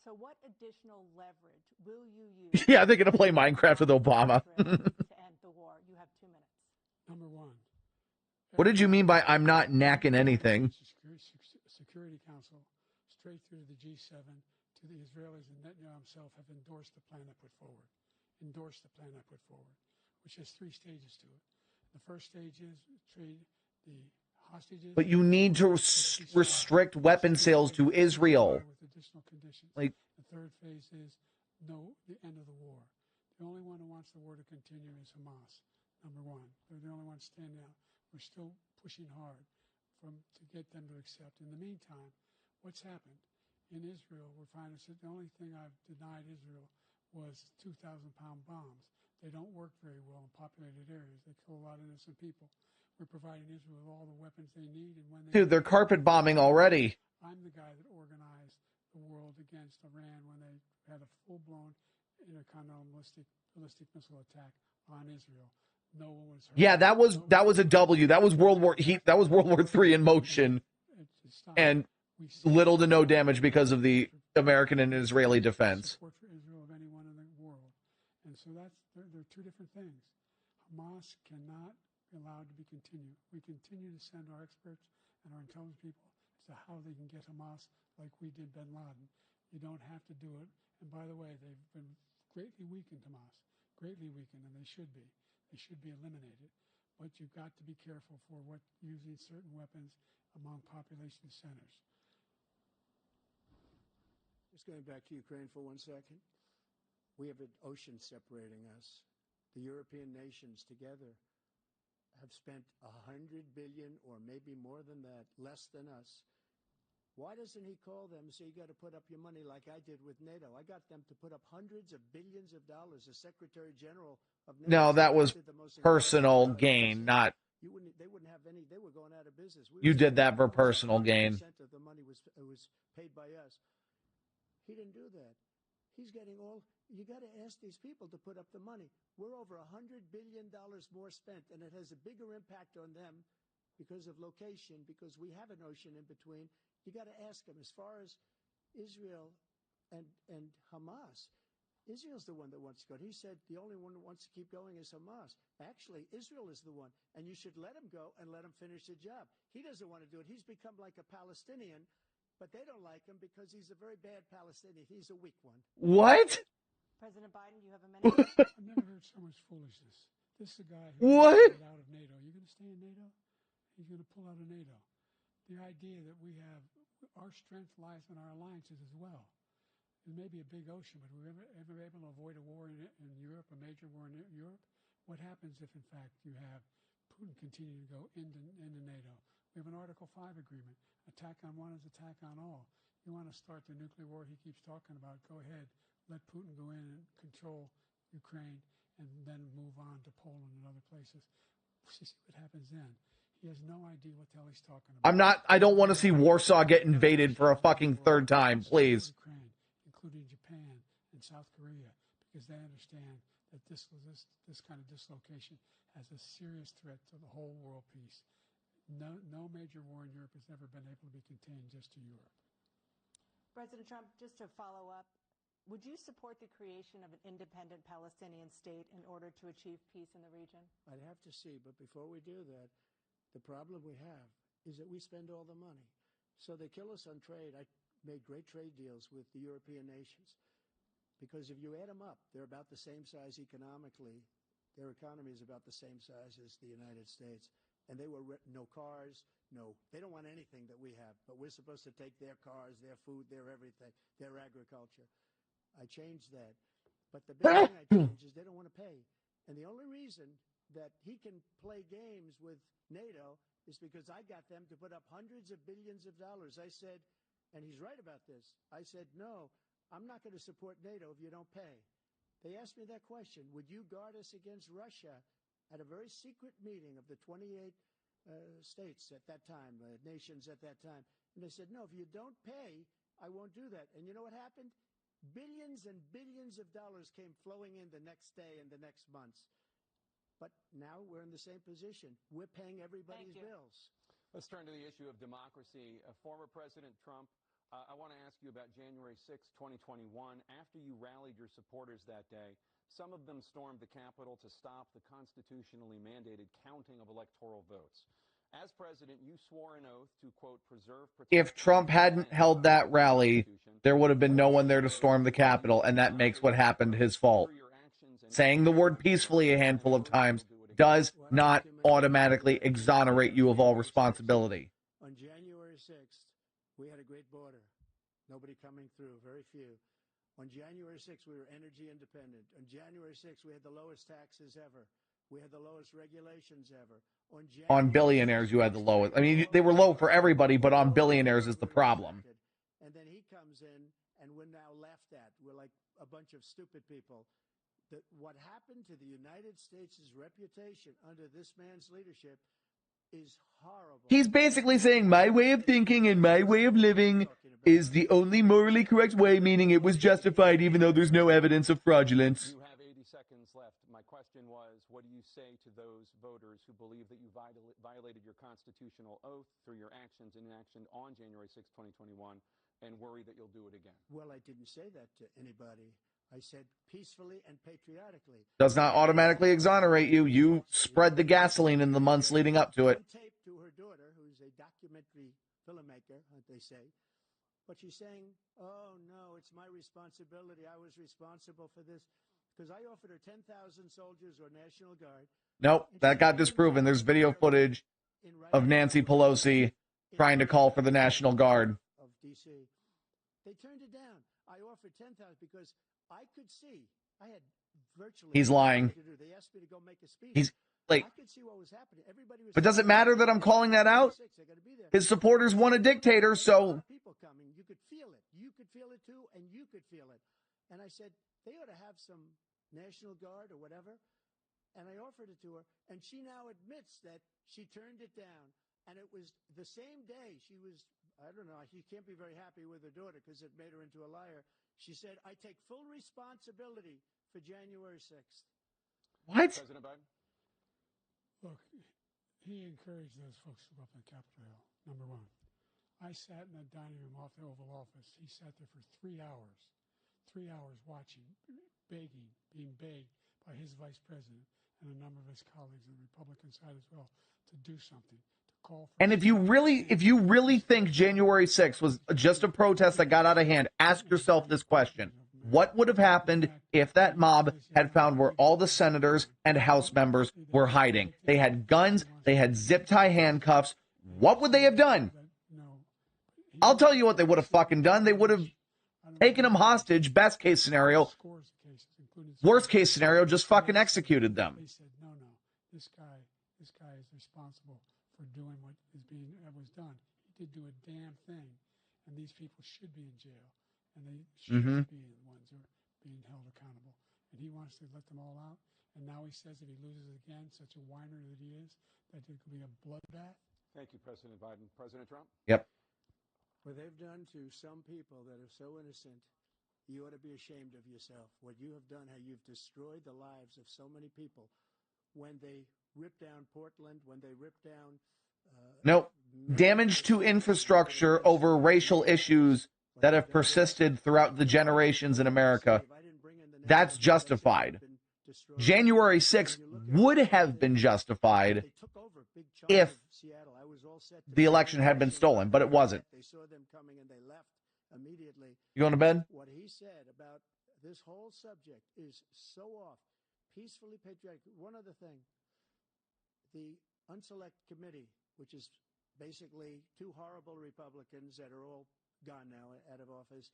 So what additional leverage will you use? Yeah, they're going to play Minecraft with Obama. to end the war? You have 2 minutes. Number one. What did you mean by I'm not knacking anything? Security Council, straight through the G7, to the Israelis, and Netanyahu himself have endorsed the plan I put forward. Which has 3 stages to it. The first stage is trade the hostages. But you need to restrict weapon sales to Israel. With additional conditions. The third phase is the end of the war. The only one who wants the war to continue is Hamas. Number one, they're the only ones standing out. We're still pushing hard to get them to accept. In the meantime, what's happened in Israel? We're finding that the only thing I've denied Israel was 2,000-pound bombs. They don't work very well in populated areas. They kill a lot of innocent people. We're providing Israel with all the weapons they need, and when Dude, they're carpet bombing already. I'm the guy that organized the world against Iran when they had a full-blown intercontinental ballistic missile attack on Israel. No one was hurt. Yeah, that was a W. That was World War III in motion. and little to no damage because of the American and Israeli defense. Support for Israel of anyone in the world. And so they're two different things. Hamas cannot be allowed to be continued. We continue to send our experts and our intelligence people as to how they can get Hamas like we did bin Laden. You don't have to do it. And by the way, they've been greatly weakened, Hamas, greatly weakened, and they should be. They should be eliminated. But you've got to be careful for using certain weapons among population centers. Just going back to Ukraine for 1 second. We have an ocean separating us. The European nations together have spent $100 billion or maybe more than that, less than us. Why doesn't he call them and say, you got to put up your money like I did with NATO? I got them to put up hundreds of billions of dollars. The Secretary General of NATO. No, that was personal gain, not. They wouldn't have any. They were going out of business. You did that for personal gain. 100% of the money was paid by us. He didn't do that. He's getting all. You got to ask these people to put up the money. We're over $100 billion more spent, and it has a bigger impact on them because of location, because we have an ocean in between. You got to ask them. As far as Israel and Hamas, Israel's the one that wants to go. He said the only one that wants to keep going is Hamas. Actually, Israel is the one, and you should let him go and let him finish the job. He doesn't want to do it. He's become like a Palestinian, but they don't like him because he's a very bad Palestinian. He's a weak one. What? President Biden, you have a minute. I've never heard so much foolishness. This is a guy who pulled out of NATO. You're going to stay in NATO? He's going to pull out of NATO. The idea that we have our strength lies in our alliances as well. It may be a big ocean, but we're ever able to avoid a war in Europe, a major war in Europe? What happens if, in fact, you have Putin continue to go into NATO? We have an Article 5 agreement. Attack on one is attack on all. You want to start the nuclear war he keeps talking about, go ahead. Let Putin go in and control Ukraine and then move on to Poland and other places. See what happens then. He has no idea what the hell he's talking about. I don't want to see Warsaw get invaded for a fucking third time, please. Ukraine, including Japan and South Korea, because they understand that this kind of dislocation has a serious threat to the whole world peace. No major war in Europe has ever been able to be contained just to Europe. President Trump, just to follow up, would you support the creation of an independent Palestinian state in order to achieve peace in the region? I'd have to see, but before we do that, the problem we have is that we spend all the money. So they kill us on trade. I made great trade deals with the European nations because if you add them up, they're about the same size economically. Their economy is about the same size as the United States. And they were no cars, they don't want anything that we have, but we're supposed to take their cars, their food, their everything, their agriculture. I changed that. But the big thing I changed is they don't want to pay. And the only reason that he can play games with NATO is because I got them to put up hundreds of billions of dollars. I said, and he's right about this, I said, no, I'm not going to support NATO if you don't pay. They asked me that question, would you guard us against Russia at a very secret meeting of the 28 states at that time, nations at that time? And they said, no, if you don't pay, I won't do that. And you know what happened? Billions and billions of dollars came flowing in the next day and the next months. But now we're in the same position. We're paying everybody's bills. Let's turn to the issue of democracy. Former President Trump, I want to ask you about January 6, 2021. After you rallied your supporters that day, some of them stormed the Capitol to stop the constitutionally mandated counting of electoral votes. As president, you swore an oath to, quote, preserve... If Trump hadn't held that rally, there would have been no one there to storm the Capitol, and that makes what happened his fault. Saying the word peacefully a handful of times does not automatically exonerate you of all responsibility. On January 6th, we had a great border. Nobody coming through, very few. On January 6th, we were energy independent. On January 6th, we had the lowest taxes ever. We had the lowest regulations ever. On billionaires, you had the lowest. I mean, they were low for everybody, but on billionaires is the problem. And then he comes in, and we're now laughed at. We're like a bunch of stupid people. What happened to the United States' reputation under this man's leadership is horrible. He's basically saying my way of thinking and my way of living is the only morally correct way, meaning it was justified even though there's no evidence of fraudulence. You have 80 seconds left. My question question was, what do you say to those voters who believe that you violated your constitutional oath through your actions and inaction on January 6, 2021, and worry that you'll do it again? Well, I didn't say that to anybody. I said peacefully and patriotically. Does not automatically exonerate you. You spread the gasoline in the months leading up to it. On tape to her daughter, who's a documentary filmmaker, they say. But she's saying, oh, no, it's my responsibility. I was responsible for this. Because I offered her 10,000 soldiers or National Guard. Nope, that got disproven. There's video footage of Nancy Pelosi trying to call for the National Guard. Of D.C. They turned it down. I offered 10,000 because I could see. I had virtually. He's lying. They asked me to go make a speech. He's like. I could see what was happening. Everybody was. But does it matter that I'm calling that out? His supporters want a dictator, so. People coming. You could feel it. You could feel it too, and you could feel it. And I said they ought to have some National Guard or whatever. And I offered it to her, and she now admits that she turned it down. And it was the same day she was, I don't know, she can't be very happy with her daughter because it made her into a liar. She said, I take full responsibility for January 6th. What? President Biden? Look, he encouraged those folks to go up on Capitol Hill, number one. I sat in that dining room off the Oval Office. He sat there for 3 hours watching, begging, being begged by his vice president and a number of his colleagues on the Republican side as well to do something, to call for. And if you really think January 6th was just a protest that got out of hand, ask yourself this question. What would have happened if that mob had found where all the senators and House members were hiding? They had guns, they had zip tie handcuffs. What would they have done? I'll tell you what they would have fucking done. They would have taken them hostage, best case scenario. Worst case scenario, just fucking executed them. They said, no, this guy is responsible for doing what was done. He did do a damn thing, and these people should be in jail, and they should be the ones who are being held accountable. And he wants to let them all out, and now he says if he loses again, such a whiner that he is, that there could be a bloodbath. Thank you, President Biden. President Trump? Yep. What they've done to some people that are so innocent, you ought to be ashamed of yourself. What you have done, how you've destroyed the lives of so many people. When they ripped down Portland, when they ripped down... Nope. Damage to infrastructure over racial issues that have persisted throughout the generations in America. That's justified. January 6th would have been justified if the election had been stolen, but it wasn't. They saw them coming and they left immediately. You going to bed? What he said about this whole subject is so off. Peacefully patriotic. One other thing. The Unselect Committee, which is basically two horrible Republicans that are all gone now out of office,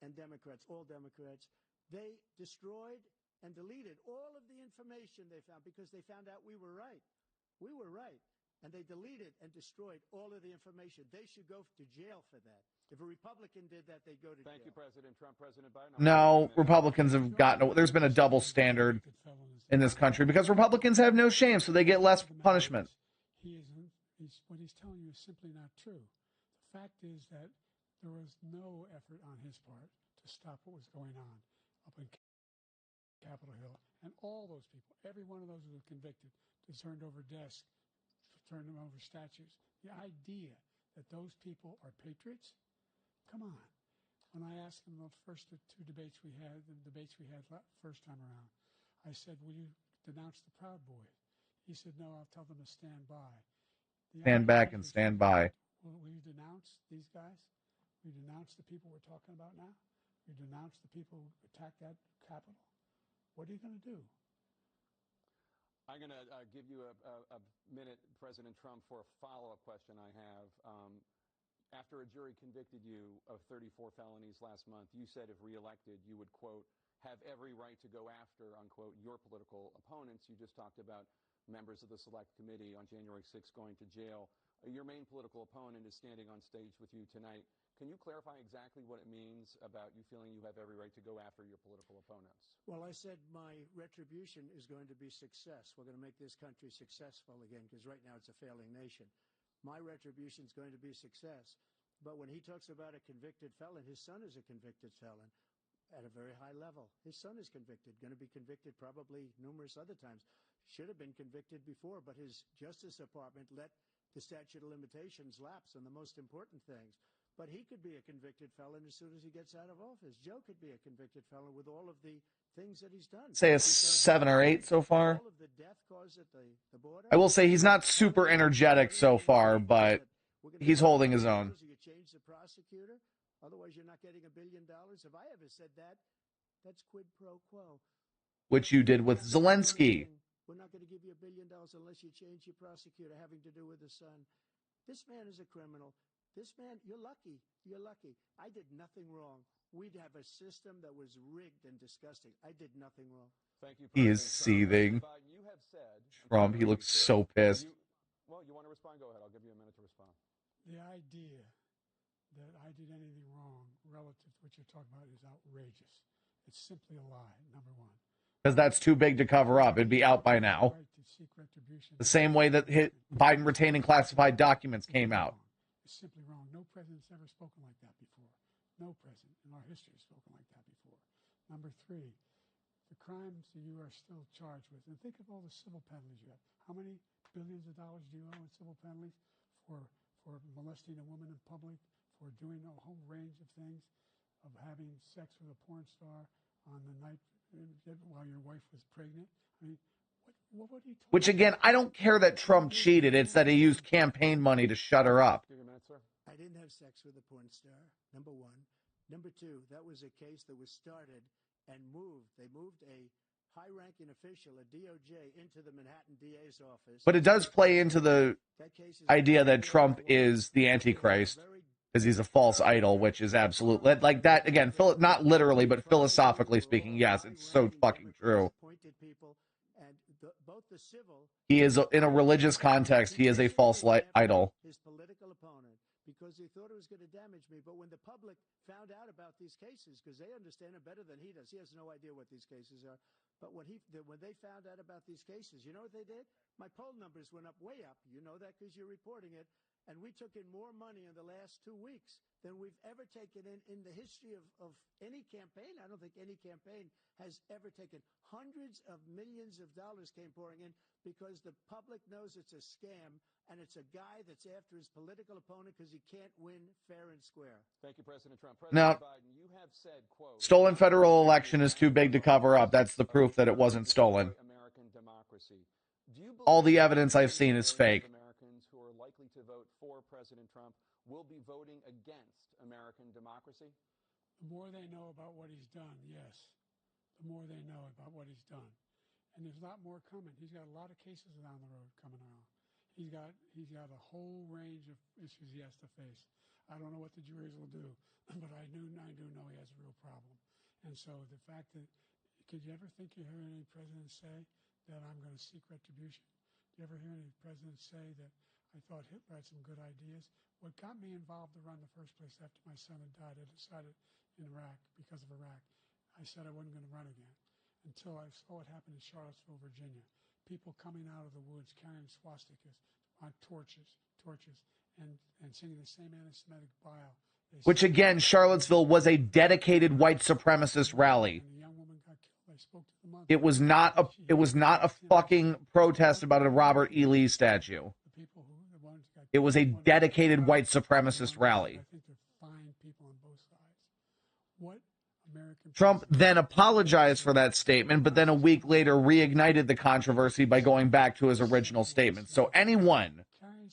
and Democrats, all Democrats, they destroyed and deleted all of the information they found because they found out we were right. We were right. And they deleted and destroyed all of the information. They should go to jail for that. If a Republican did that, they'd go to jail. Thank you, President Trump. President Biden. No, Republicans have gotten... There's been a double standard in this country because Republicans have no shame, so they get less punishment. What he's telling you is simply not true. The fact is that there was no effort on his part to stop what was going on up in Capitol Hill. And all those people, every one of those who were convicted, turned over desks, turned them over statues. The idea that those people are patriots? Come on. When I asked him the first two debates we had, first time around, I said, will you denounce the Proud Boys? He said, no, I'll tell them to stand by. Stand back and stand by. Will you denounce these guys? Will you denounce the people we're talking about now? Will you denounce the people who attacked that Capitol? What are you going to do? I'm going to give you a minute, President Trump, for a follow-up question I have. After a jury convicted you of 34 felonies last month, you said if reelected, you would, quote, have every right to go after, unquote, your political opponents. You just talked about members of the Select Committee on January 6th going to jail. Your main political opponent is standing on stage with you tonight. Can you clarify exactly what it means about you feeling you have every right to go after your political opponents? Well, I said my retribution is going to be success. We're going to make this country successful again, because right now it's a failing nation. My retribution is going to be success. But when he talks about a convicted felon, his son is a convicted felon. at a very high level. His son is convicted, going to be convicted probably numerous other times. Should have been convicted before, but his Justice Department let the statute of limitations lapse on the most important things. But he could be a convicted felon as soon as he gets out of office. Joe could be a convicted felon with all of the things that he's done. Say a 7 or 8 so far. All of the death caused at the border. I will say he's not super energetic so far, but he's holding his own. You change the prosecutor, otherwise you're not getting $1 billion. If I ever said that, that's quid pro quo. Which you did with Zelensky. We're not going to give you $1 billion unless you change your prosecutor having to do with the son. This man is a criminal. This man, you're lucky. You're lucky. I did nothing wrong. We'd have a system that was rigged and disgusting. I did nothing wrong. Thank you, he is President seething. Biden, you have said, Trump, he looks so pissed. Well, you want to respond? Go ahead. I'll give you a minute to respond. The idea that I did anything wrong relative to what you're talking about is outrageous. It's simply a lie, number one. Because that's too big to cover up. It'd be out by now. The same way that Biden retaining classified documents came out. It's simply wrong. No president's ever spoken like that before. No president in our history has spoken like that before. Number three, the crimes that you are still charged with. And think of all the civil penalties you have. How many billions of dollars do you owe in civil penalties for molesting a woman in public, for doing a whole range of things, of having sex with a porn star on the night while your wife was pregnant? I mean, what would he talk Which, again, I don't care that Trump cheated. It's that he used campaign money to shut her up. I didn't have sex with a porn star, number one. Number two, that was a case that was started and moved. They moved a high-ranking official, a DOJ, into the Manhattan DA's office. But it does play into the idea that Trump is the Antichrist, because he's a false idol, which is absolute. Like that, again, not literally, but philosophically speaking, yes, it's so fucking true. He is, in a religious context, he is a false idol. His political opponent, because he thought it was going to damage me. But when the public found out about these cases, because they understand it better than he does, he has no idea what these cases are. But when they found out about these cases, you know what they did? My poll numbers went up, way up. You know that because you're reporting it. And we took in more money in the last 2 weeks than we've ever taken in the history of any campaign. I don't think any campaign has ever taken. Hundreds of millions of dollars came pouring in because the public knows it's a scam, and it's a guy that's after his political opponent because he can't win fair and square. Thank you, President Trump. President Biden, you have said, quote, stolen federal election is too big to cover up. That's the proof that it wasn't stolen. American democracy. Do you believe all the evidence I've seen is fake. Americans who are likely to vote for President Trump will be voting against American democracy? The more they know about what he's done, yes. The more they know about what he's done. And there's a lot more coming. He's got a lot of cases down the road coming around. He's got a whole range of issues he has to face. I don't know what the juries will do, but I do know he has a real problem. And so the fact that, could you ever think you heard any president say that I'm going to seek retribution? Do you ever hear any president say that I thought Hitler had some good ideas? What got me involved to run in the first place after my son had died, I decided in Iraq, because of Iraq, I said I wasn't going to run again until I saw what happened in Charlottesville, Virginia. People coming out of the woods carrying swastikas on torches, and singing the same anti-Semitic bile. Which, again, Charlottesville was a dedicated white supremacist rally. It was not a fucking protest about a Robert E. Lee statue. It was a dedicated white supremacist rally. Trump then apologized for that statement, but then a week later reignited the controversy by going back to his original statement. So anyone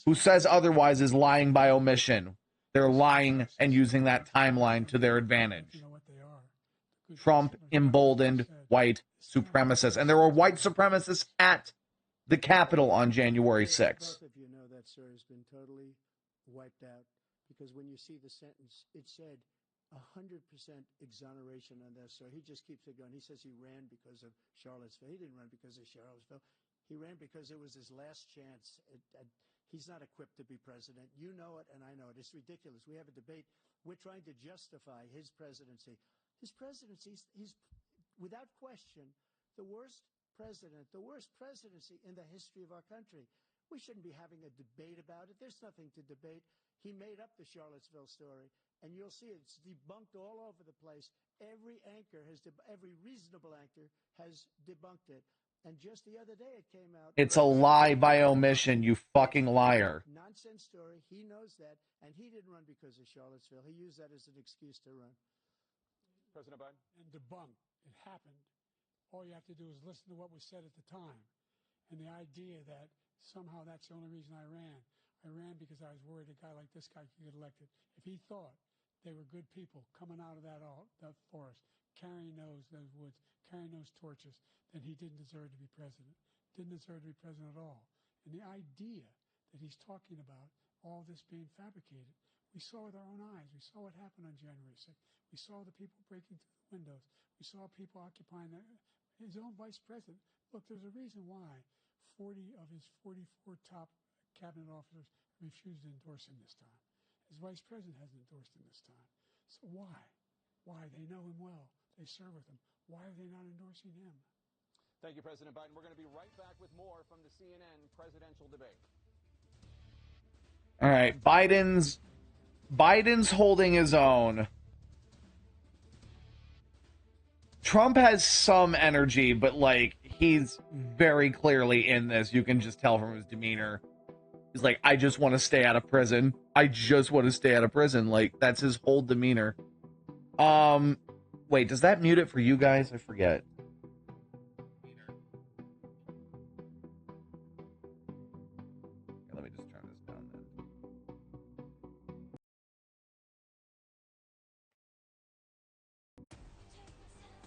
who says otherwise is lying by omission. They're lying and using that timeline to their advantage. Trump emboldened white supremacists. And there were white supremacists at the Capitol on January 6th. Both of you know that, sir, has been totally wiped out. Because when you see the sentence, it said 100% exoneration on this. So he just keeps it going. He says he ran because of Charlottesville. He didn't run because of Charlottesville. He ran because it was his last chance. He's not equipped to be president. You know it, and I know it. It's ridiculous. We have a debate. We're trying to justify his presidency. His presidency, he's without question the worst presidency in the history of our country. We shouldn't be having a debate about it. There's nothing to debate. He made up the Charlottesville story. and you'll see it's debunked all over the place. Every reasonable anchor has debunked it. And just the other day it came out. It's a lie by omission, you fucking liar. Nonsense story. He knows that. And he didn't run because of Charlottesville. He used that as an excuse to run. President Biden? And debunked. It happened. All you have to do is listen to what was said at the time. And the idea that somehow that's the only reason I ran. I ran because I was worried a guy like this guy could get elected. If he thought they were good people coming out of that forest, carrying those woods, carrying those torches, then he didn't deserve to be president. Didn't deserve to be president at all. And the idea that he's talking about all this being fabricated, we saw with our own eyes. We saw what happened on January 6th. We saw the people breaking through the windows. We saw people occupying his own vice president. Look, there's a reason why 40 of his 44 top cabinet officers refused to endorse him this time. His vice president hasn't endorsed him this time. So why? Why? They know him well. They serve with him. Why are they not endorsing him? Thank you, President Biden. We're going to be right back with more from the CNN presidential debate. All right, Biden's holding his own. Trump has some energy, but like he's very clearly in this. You can just tell from his demeanor. He's like, I just want to stay out of prison. I just want to stay out of prison. Like that's his whole demeanor. Wait, does that mute it for you guys? I forget. Let me just turn this down then.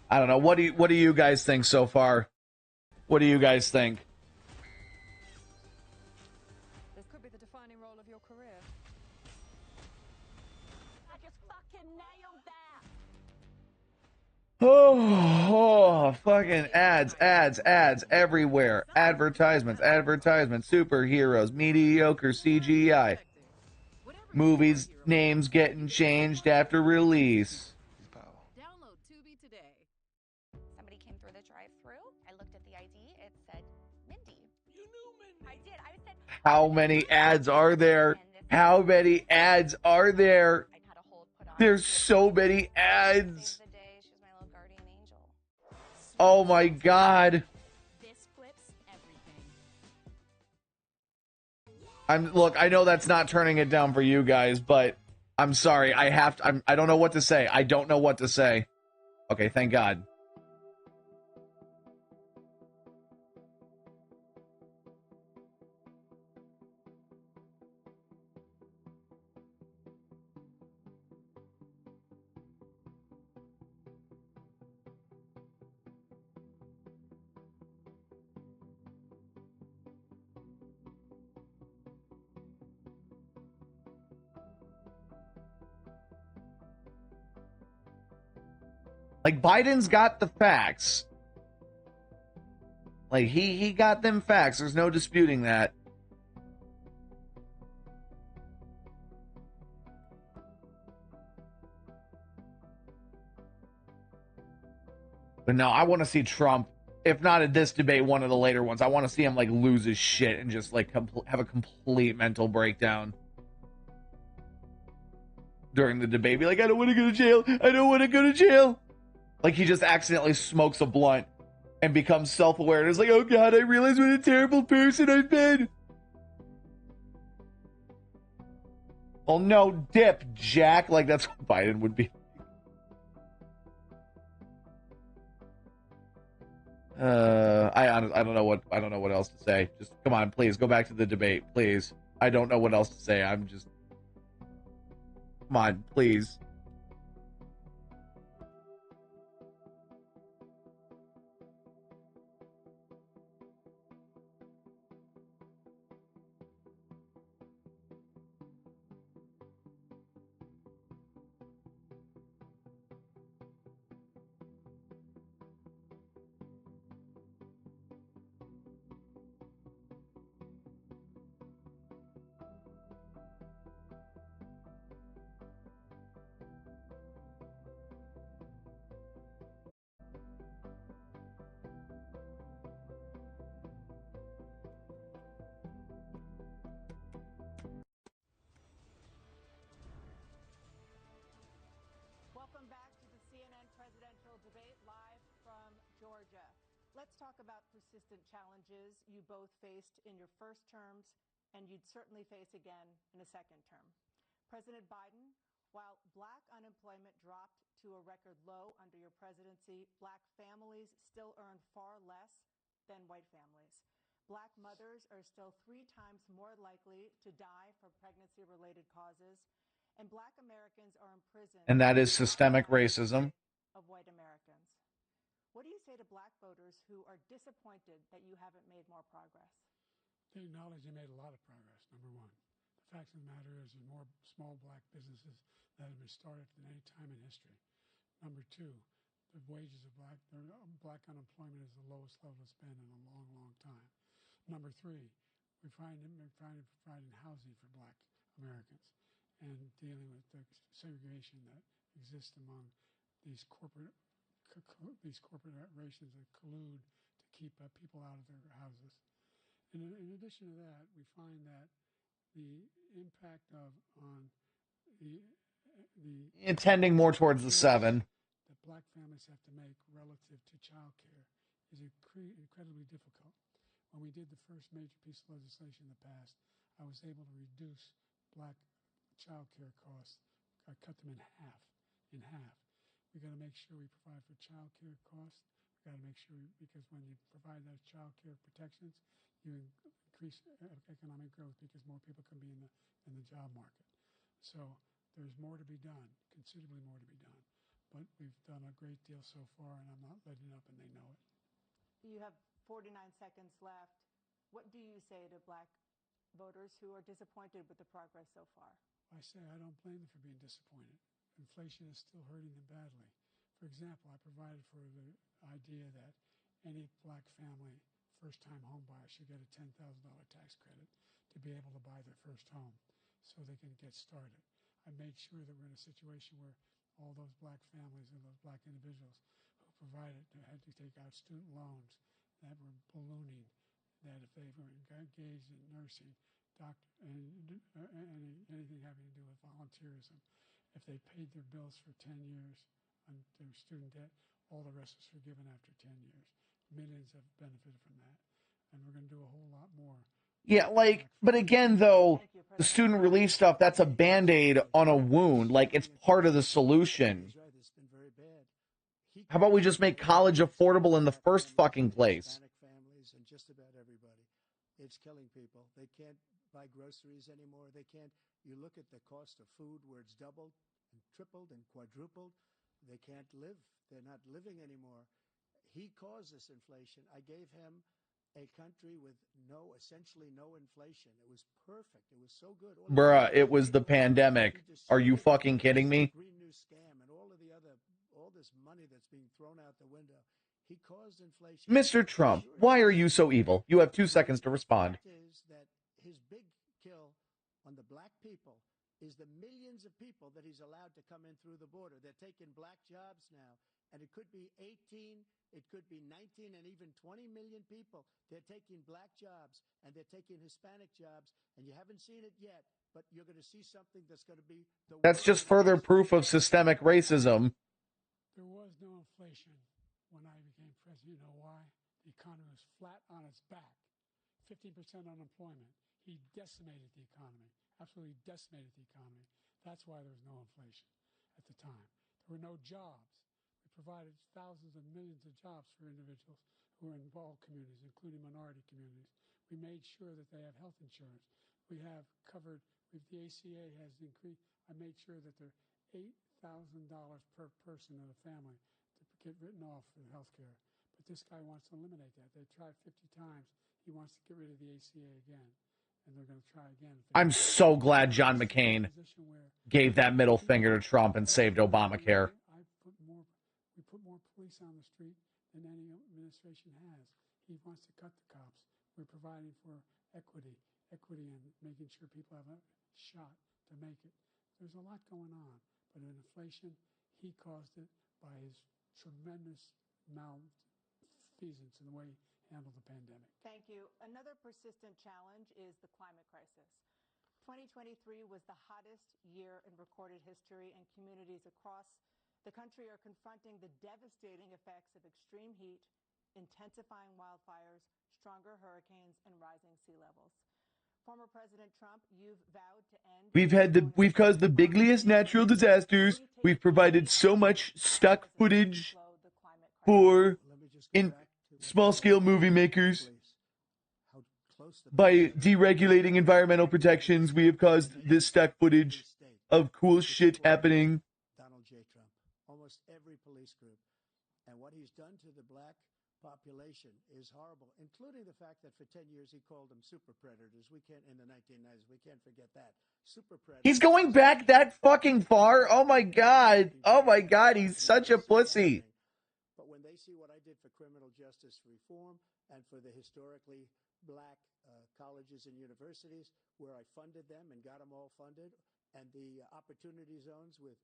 I don't know. What do you guys think so far? What do you guys think? This could be the defining role of your career. I just fucking nailed that. Oh, fucking ads everywhere. Advertisements, superheroes, mediocre CGI. Movies names getting changed after release. Download Tubi today. Somebody came through the drive-thru. I looked at the ID. It said Mindy. You knew Mindy. I did. I said, How many ads are there? How many ads are there? I had a hold put on. There's so many ads. Saved the day. She was my little guardian angel. Oh my god. This flips everything. Look, I know that's not turning it down for you guys, but I'm sorry. I don't know what to say. I don't know what to say. Okay, thank God. Like, Biden's got the facts. Like, he got them facts. There's no disputing that. But no, I want to see Trump, if not at this debate, one of the later ones. I want to see him, like, lose his shit and just, like, have a complete mental breakdown during the debate. Be like, I don't want to go to jail. I don't want to go to jail. Like he just accidentally smokes a blunt and becomes self-aware and is like, oh God, I realize what a terrible person I've been. Oh no, dip, Jack. Like that's what Biden would be. I don't know what else to say. Just come on, please go back to the debate, please. I don't know what else to say. I'm just, come on, please. presidential debate live from Georgia. Let's talk about persistent challenges you both faced in your first terms and you'd certainly face again in a second term. President Biden, while black unemployment dropped to a record low under your presidency, black families still earn far less than white families. Black mothers are still 3 times more likely to die from pregnancy-related causes, and black Americans are imprisoned. And that is systemic racism. Of white Americans. What do you say to black voters who are disappointed that you haven't made more progress? They acknowledge they made a lot of progress, number one. The fact of the matter is there's more small black businesses that have been started than any time in history. Number two, the wages of black unemployment is the lowest level it's been in a long, long time. Number three, we're providing housing for black Americans and dealing with the segregation that exists among these corporations that collude to keep people out of their houses. In addition to that, we find that the impact on the intending more towards the 7 that black families have to make relative to child care is incredibly difficult. When we did the first major piece of legislation in the past, I was able to reduce black child care costs. I cut them in half. We got to make sure we provide for child care costs. We got to make sure because when you provide those child care protections, you increase economic growth because more people can be in the job market. So there's more to be done, considerably more to be done. But we've done a great deal so far, and I'm not letting up, and they know it. You have 49 seconds left. What do you say to black voters who are disappointed with the progress so far? I say I don't blame them for being disappointed. Inflation is still hurting them badly. For example, I provided for the idea that any black family, first-time home buyer, should get a $10,000 tax credit to be able to buy their first home so they can get started. I made sure that we're in a situation where all those black families and those black individuals who provided had to take out student loans that were ballooning, that if they were engaged in nursing, anything having to do with volunteerism, if they paid their bills for 10 years on their student debt, all the rest was forgiven after 10 years. Millions have benefited from that. And we're going to do a whole lot more. Yeah, but again, though, the student relief stuff, that's a Band-Aid on a wound. It's part of the solution. It's been very bad. How about we just make college affordable in the first fucking place? Hispanic families and just about everybody. It's killing people. They can't buy groceries anymore. They can't. You look at the cost of food where it's doubled and tripled and quadrupled. They can't live. They're not living anymore. He caused this inflation. I gave him a country with essentially no inflation. It was perfect. It was so good. Bruh, it was the pandemic. Are you fucking kidding me? Green New Scam and all this money that's being thrown out the window. He caused inflation. Mr. Trump, why are you so evil? You have 2 seconds to respond. The fact is that his big kill on the black people is the millions of people that he's allowed to come in through the border. They're taking black jobs now, and it could be 18, it could be 19, and even 20 million people. They're taking black jobs, and they're taking Hispanic jobs, and you haven't seen it yet, but you're going to see something that's going to be the That's just further proof of systemic racism. There was no inflation when I became president. You know why? The economy was flat on its back. 15% unemployment. He decimated the economy, absolutely decimated the economy. That's why there was no inflation at the time. There were no jobs. We provided thousands of millions of jobs for individuals who are in all communities, including minority communities. We made sure that they have health insurance. We have covered, if the ACA has increased, I made sure that they're $8,000 per person in a family to get written off for health care. But this guy wants to eliminate that. They tried 50 times. He wants to get rid of the ACA again. And they're going to try again. I'm so glad John McCain gave that middle finger to Trump and saved Obamacare. We put more police on the street than any administration has. He wants to cut the cops. We're providing for equity and making sure people have a shot to make it. There's a lot going on. But in inflation, he caused it by his tremendous malfeasance in the way he handled the pandemic. Thank you. Another persistent challenge is the climate crisis. 2023 was the hottest year in recorded history, and communities across The country are confronting the devastating effects of extreme heat, intensifying wildfires, stronger hurricanes, and rising sea levels. Former President Trump, you've vowed to end. We've caused the biggest natural disasters. We've provided so much stock footage for in small-scale movie makers. By deregulating environmental protections, we have caused this stock footage of cool shit happening. Donald J. Trump, almost every police group. And what he's done to the black population is horrible, including the fact that for 10 years he called them super predators. We can't, in the 1990s, we can't forget that. Super predators. He's going back that fucking far? Oh my God. Oh my God, he's such a pussy. But when they see what I did for criminal justice reform and for the historically black colleges and universities, where I funded them and got them all funded, and the opportunity zones with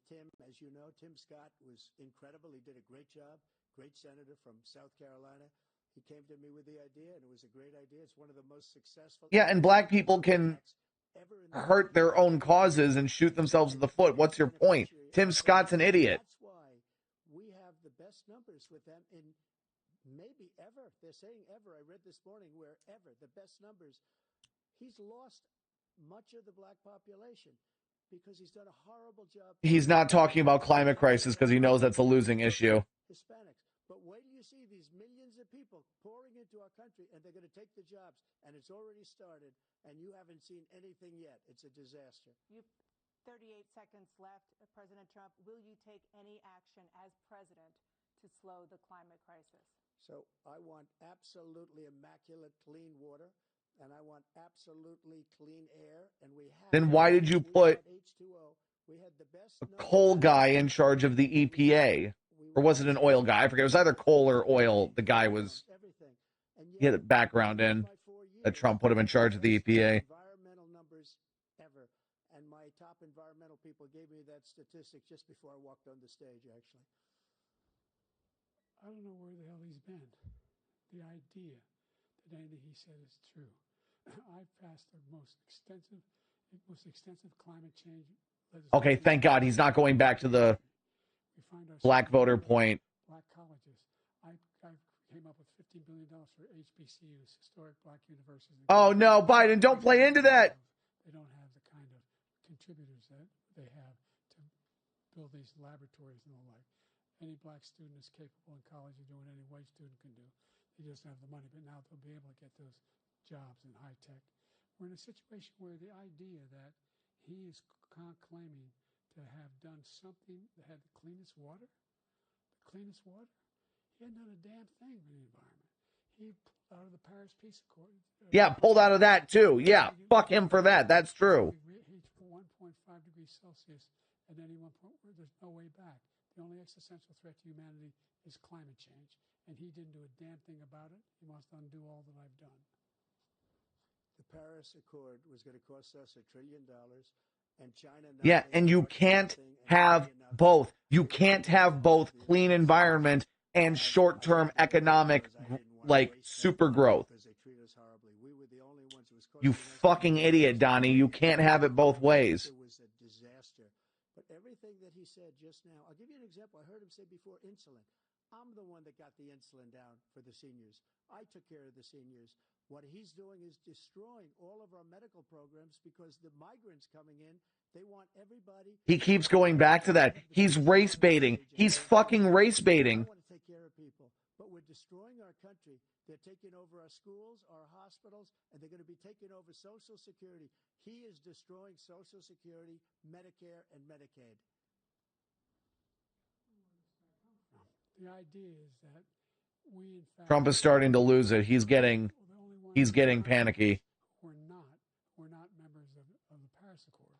Tim, as you know, Tim Scott was incredible. He did a great job. Great senator from South Carolina. He came to me with the idea, and it was a great idea. It's one of the most successful. Yeah, and black people can hurt their own causes and shoot themselves in the foot. What's your point? Tim Scott's an idiot. That's why we have the best numbers with them in maybe ever. They're saying ever. I read this morning where ever, the best numbers. He's lost much of the black population because he's done a horrible job. He's not talking about climate crisis because he knows that's a losing issue. Hispanics. But wait till you see these millions of people pouring into our country, and they're going to take the jobs, and it's already started, and you haven't seen anything yet. It's a disaster. You 38 seconds left. President Trump, will you take any action as president to slow the climate crisis? So I want absolutely immaculate clean water, and I want absolutely clean air, and we have. Then why did you put we had the best a coal guy in charge of the EPA? Or was it an oil guy? I forget. It was either coal or oil. The guy was, he had a background in that Trump put him in charge of the EPA. Environmental numbers ever. And my top environmental people gave me that statistic just before I walked on the stage, actually. I don't know where the hell he's been. The idea that anything he said is true. I've passed the most extensive climate change legislation. Okay, thank God he's not going back to the black voter point. Black colleges. I came up with $15 billion for HBCUs, historic black universities. Oh no, Biden, don't play into that. They don't have the kind of contributors that they have to build these laboratories and the like. Any black student is capable in college of doing any white student can do. They just don't have the money, but now they'll be able to get those jobs in high tech. We're in a situation where the idea that he is claiming to have done something that had the cleanest water, he hadn't done a damn thing for the environment. He pulled out of the Paris Peace Accord. Yeah, pulled out of that too. Yeah, fuck him for that. That's true. We reached 1.5 degrees Celsius at any one point where there's no way back. The only existential threat to humanity is climate change, and he didn't do a damn thing about it. He must undo all that I've done. The Paris Accord was going to cost us $1 trillion. And China, yeah, and you can't have both. You can't have both clean environment and short-term economic, like, super growth. You fucking idiot, Donnie. You can't have it both ways. It was a disaster. But everything that he said just now, I'll give you an example. I heard him say before insulin. I'm the one that got the insulin down for the seniors. I took care of the seniors. What he's doing is destroying all of our medical programs because the migrants coming in, they want everybody. He keeps going back to that. He's race baiting. He's fucking race baiting. I want to take care of people, but we're destroying our country. They're taking over our schools, our hospitals, and they're going to be taking over Social Security. He is destroying Social Security, Medicare, and Medicaid. The idea is that we, in fact, Trump is starting to lose it. He's getting panicky. We're not members of the Paris Accord.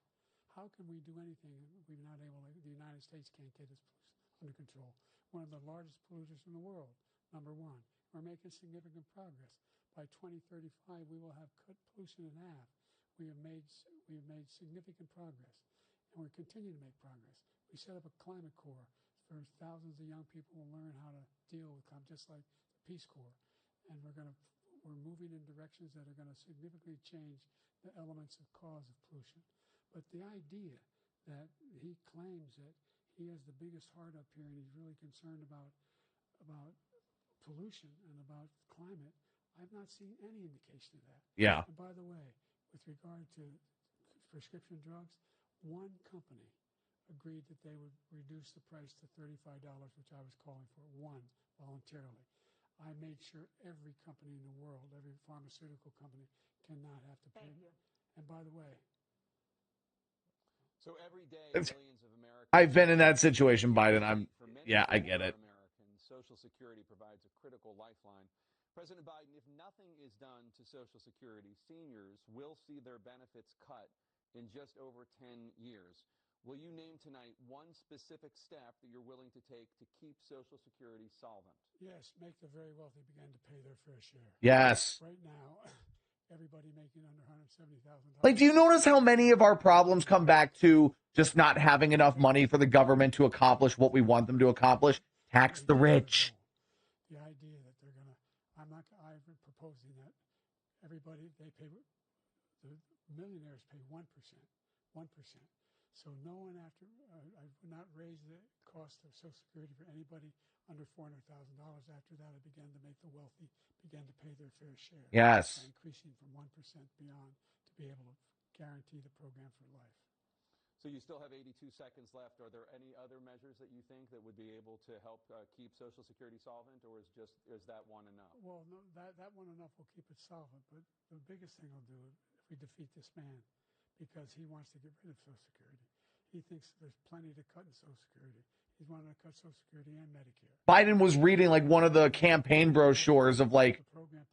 How can we do anything if we're not able to? The United States can't get its pollution under control. One of the largest polluters in the world, number one. We're making significant progress. By 2035, we will have cut pollution in half. We have made significant progress, and we're continuing to make progress. We set up a climate corps for thousands of young people will learn how to deal with climate, just like the Peace Corps. And we're moving in directions that are going to significantly change the elements of cause of pollution. But the idea that he claims that he has the biggest heart up here, and he's really concerned about pollution and about climate. I've not seen any indication of that. Yeah. And by the way, with regard to prescription drugs, one company agreed that they would reduce the price to $35, which I was calling for, one, voluntarily. I made sure every company in the world, every pharmaceutical company, cannot have to pay. Thank you. And by the way, So every day, It's- millions of Americans. I've been in that situation, Biden. I get it. Americans, Social Security provides a critical lifeline. President Biden, if nothing is done to Social Security, seniors will see their benefits cut in just over 10 years. Will you name tonight one specific step that you're willing to take to keep Social Security solvent? yes, make the very wealthy begin to pay their fair share. Yes. Right now, everybody making under $170,000. Like, do you notice how many of our problems come back to just not having enough money for the government to accomplish what we want them to accomplish? Tax the rich. The idea that they're going to, I'm proposing that everybody, they pay, the millionaires pay 1%. So no one I would not raise the cost of Social Security for anybody under $400,000. After that, I began to make the wealthy begin to pay their fair share. Yes. By increasing from 1% beyond to be able to guarantee the program for life. So you still have 82 seconds left. Are there any other measures that you think that would be able to help keep Social Security solvent, or is that one enough? Well, no, that one enough will keep it solvent. But the biggest thing I'll do if we defeat this man, because he wants to get rid of Social Security. He thinks there's plenty to cut in Social Security. He's wanting to cut Social Security and Medicare. Biden was reading like one of the campaign brochures of like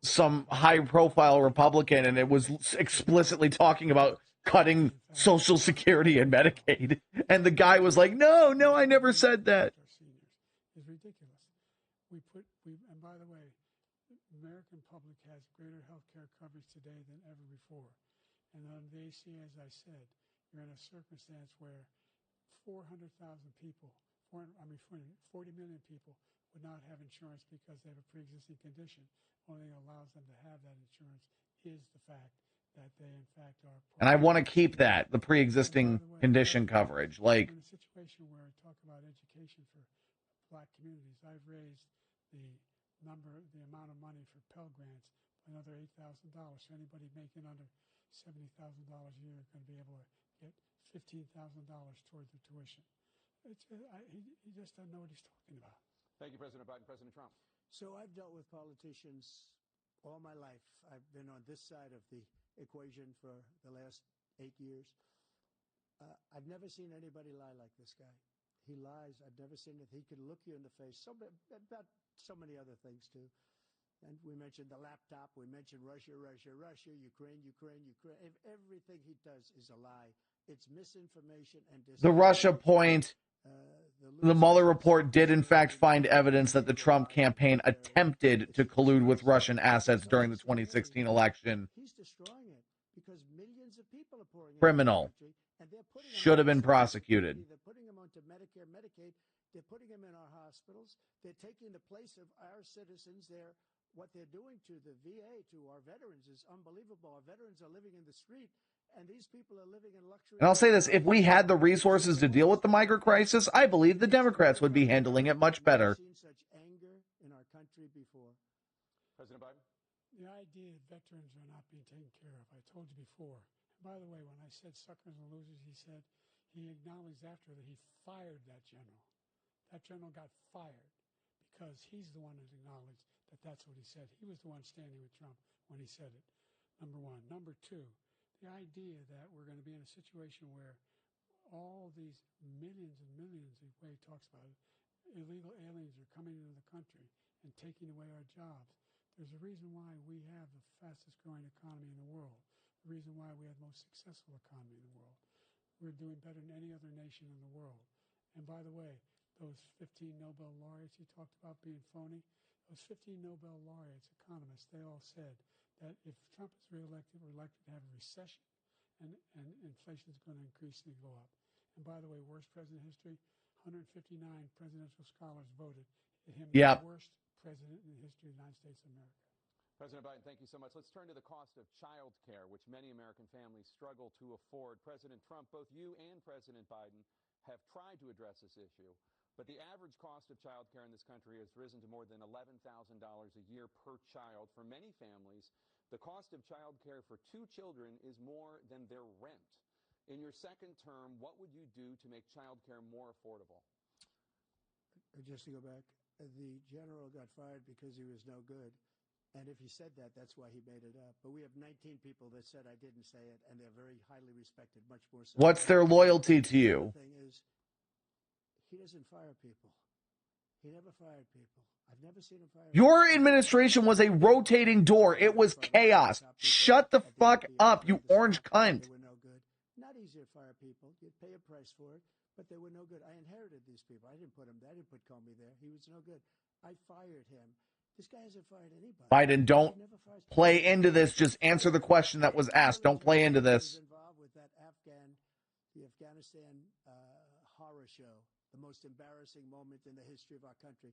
some high-profile Republican, and it was explicitly talking about cutting Social Security and Medicaid. And the guy was like, no, I never said that. It's ridiculous. And by the way, the American public has greater health care coverage today than ever before. And on the ACA, as I said, you're in a circumstance where 400,000 people, 40 million people would not have insurance because they have a pre-existing condition. Only thing that allows them to have that insurance is the fact that they, in fact, are poor. And I want to keep that, the pre-existing condition coverage. Like, in a situation where I talk about education for black communities, I've raised the amount of money for Pell Grants by another $8,000. So anybody making under $70,000 a year is going to be able to get $15,000 towards the tuition. He just doesn't know what he's talking about. Thank you, President Biden. President Trump. So I've dealt with politicians all my life. I've been on this side of the equation for the last 8 years. I've never seen anybody lie like this guy. He lies. I've never seen it. He can look you in the face. About so many other things, too. And we mentioned the laptop. We mentioned Russia, Ukraine. Everything he does is a lie. It's misinformation and the Russia point, the Mueller report did in fact find evidence that the Trump campaign attempted to collude with Russian assets during the 2016 election. He's destroying it because millions of people are pouring Criminal. into the country, and they're putting Should have been prosecuted. They're putting them onto Medicare, Medicaid. They're putting them in our hospitals. They're taking the place of our citizens. What they're doing to the VA, to our veterans, is unbelievable. Our veterans are living in the street, and these people are living in luxury. And I'll say this, if we had the resources to deal with the migrant crisis, I believe the Democrats would be handling it much better. I've never seen such anger in our country before. President Biden. The idea that veterans are not being taken care of, I told you before. And by the way, when I said suckers and losers, he acknowledged after that he fired that general. That general got fired because he's the one that acknowledged that that's what he said. He was the one standing with Trump when he said it, number one. Number two, the idea that we're going to be in a situation where all these millions and millions, the way he talks about it, illegal aliens are coming into the country and taking away our jobs. There's a reason why we have the fastest growing economy in the world, the reason why we have the most successful economy in the world. We're doing better than any other nation in the world. And by the way, those 15 Nobel laureates he talked about being phony, those 15 Nobel laureates, economists, they all said that if Trump is reelected, we're likely to have a recession and inflation is going to increasingly go up. And by the way, worst president in history, 159 presidential scholars voted him the worst president in the history of the United States of America. President Biden, thank you so much. Let's turn to the cost of child care, which many American families struggle to afford. President Trump, both you and President Biden have tried to address this issue, but the average cost of child care in this country has risen to more than $11,000 a year per child. For many families, the cost of child care for 2 children is more than their rent. In your second term, what would you do to make child care more affordable? Just to go back, the general got fired because he was no good. And if he said that, that's why he made it up. But we have 19 people that said I didn't say it, and they're very highly respected, much more so. What's their loyalty to you? The thing is, he doesn't fire people. He never fired people. I've never seen him fire. Your administration was a rotating door. It was chaos. Shut the fuck up, you orange cunt. They were no good. Not easy to fire people. You'd pay a price for it, but they were no good. I inherited these people. I didn't put him there. I didn't put Comey there. He was no good. I fired him. This guy hasn't fired anybody. Biden, don't play into this. Just answer the question that was asked. Don't play into this. Involved with that the Afghanistan horror show, the most embarrassing moment in the history of our country.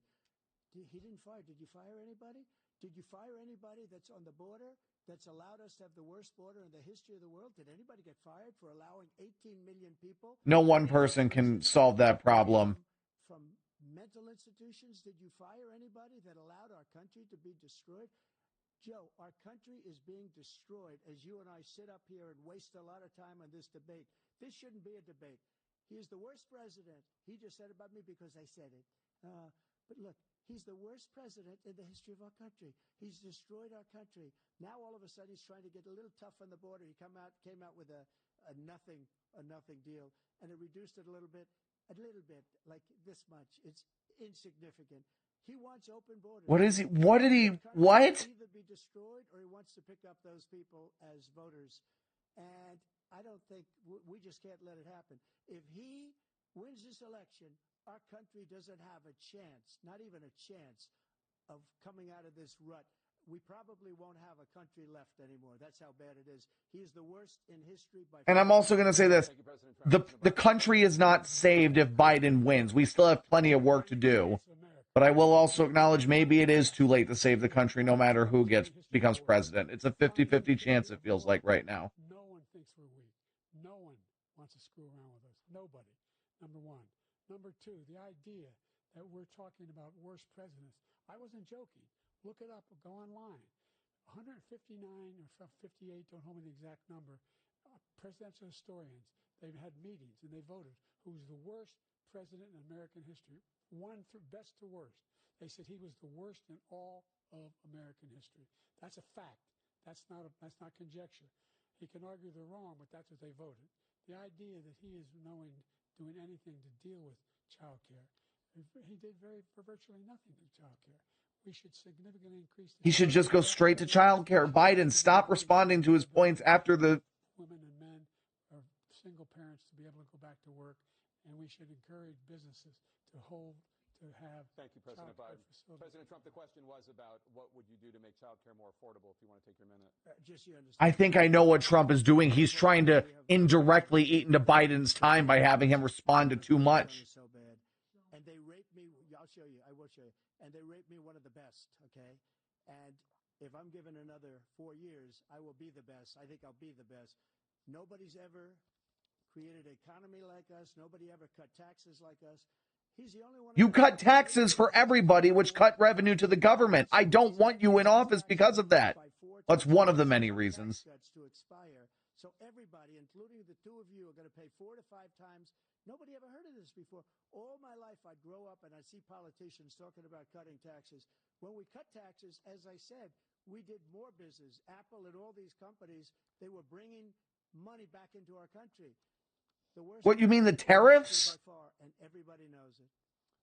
He didn't fire. Did you fire anybody? Did you fire anybody that's on the border that's allowed us to have the worst border in the history of the world? Did anybody get fired for allowing 18 million people? No one person can solve that problem. From mental institutions, did you fire anybody that allowed our country to be destroyed? Joe, our country is being destroyed as you and I sit up here and waste a lot of time on this debate. This shouldn't be a debate. He is the worst president. He just said about me because I said it. But look, he's the worst president in the history of our country. He's destroyed our country. Now all of a sudden he's trying to get a little tough on the border. He came out with a nothing deal, and it reduced it a little bit, like this much. It's insignificant. He wants open borders. What is he? What did he? What? Either be destroyed or he wants to pick up those people as voters. And I don't think we just can't let it happen. If he wins this election, our country doesn't have a chance, not even a chance, of coming out of this rut. We probably won't have a country left anymore. That's how bad it is. He is the worst in history. And I'm also going to say this. The country is not saved if Biden wins. We still have plenty of work to do. But I will also acknowledge maybe it is too late to save the country no matter who becomes president. It's a 50-50 chance, it feels like, right now. No one thinks we're weak. No one wants to screw around with us. Nobody. Number one. Number two, the idea that we're talking about worse presidents. I wasn't joking. Look it up. Go online. 159 or 58, don't hold me the exact number, presidential historians. They've had meetings and they voted who's the worst president in American history. One through best to worst. They said he was the worst in all of American history. That's a fact. That's not conjecture. He can argue they're wrong, but that's what they voted. The idea that he is doing anything to deal with child care, he did for virtually nothing to child care. We should significantly increase. He should just go straight to child care. Biden, stop responding to his points after the. Women and men or single parents to be able to go back to work, and we should encourage businesses to have. Thank you, President Biden. President Trump, the question was about what would you do to make child care more affordable, if you want to take your minute. I think I know what Trump is doing. He's trying to indirectly eat into Biden's time by having him respond to too much. So bad. And they raped me. I'll show you. I will show you. And they raped me one of the best, okay? And if I'm given another 4 years, I will be the best. I think I'll be the best. Nobody's ever created an economy like us. Nobody ever cut taxes like us. He's the only one. You cut taxes for everybody, which cut revenue to the government. I don't want you in office because of that. That's one of the many reasons. To expire. So everybody, including the two of you, are going to pay 4 to 5 times. Nobody ever heard of this before. All my life, I'd grow up and I'd see politicians talking about cutting taxes. When we cut taxes, as I said, we did more business. Apple and all these companies, they were bringing money back into our country. The worst. What, you mean the tariffs? By far, and everybody knows it.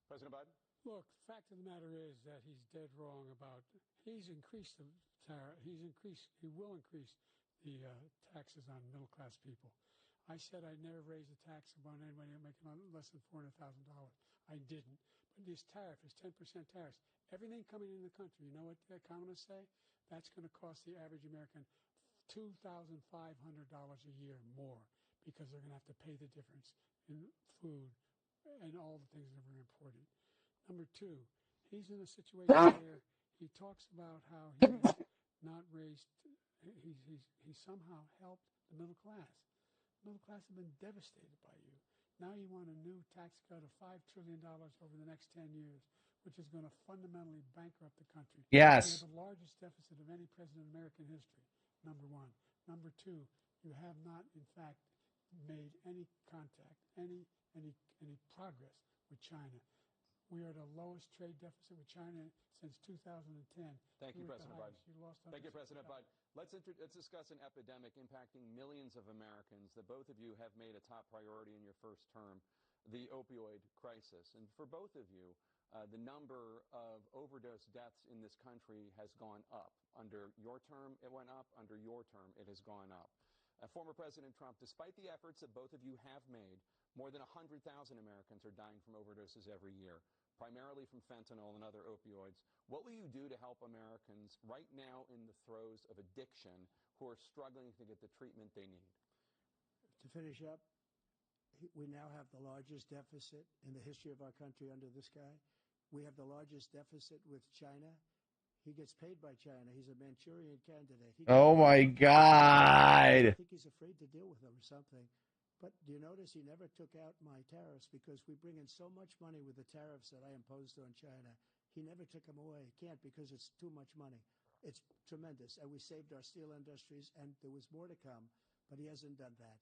President Biden? Look, the fact of the matter is that he's dead wrong about. He's increased the tariff. He will increase the taxes on middle-class people. I said I'd never raise a tax on anybody making less than $400,000. I didn't. But this tariff is 10% tariffs. Everything coming in the country, you know what the economists say? That's going to cost the average American $2,500 a year more because they're going to have to pay the difference in food and all the things that are very important. Number two, he's in a situation where he talks about how he has not raised, he somehow helped the middle class. Middle class have been devastated by you. Now you want a new tax cut of $5 trillion over the next 10 years, which is going to fundamentally bankrupt the country. Yes. We have the largest deficit of any president in American history, number one. Number two, you have not, in fact, made any contact, any progress with China. We are the lowest trade deficit with China since 2010. Thank you, President Biden. Thank you, President Biden. Let's discuss an epidemic impacting millions of Americans that both of you have made a top priority in your first term, the opioid crisis. And for both of you, the number of overdose deaths in this country has gone up. Under your term, it went up. Under your term, it has gone up. Former President Trump, despite the efforts that both of you have made, more than 100,000 Americans are dying from overdoses every year, primarily from fentanyl and other opioids. What will you do to help Americans right now in the throes of addiction who are struggling to get the treatment they need? To finish up, we now have the largest deficit in the history of our country under this guy. We have the largest deficit with China. He gets paid by China. He's a Manchurian candidate. Oh, my God. I think he's afraid to deal with them or something. But do you notice he never took out my tariffs because we bring in so much money with the tariffs that I imposed on China. He never took them away. He can't because it's too much money. It's tremendous. And we saved our steel industries, and there was more to come, but he hasn't done that.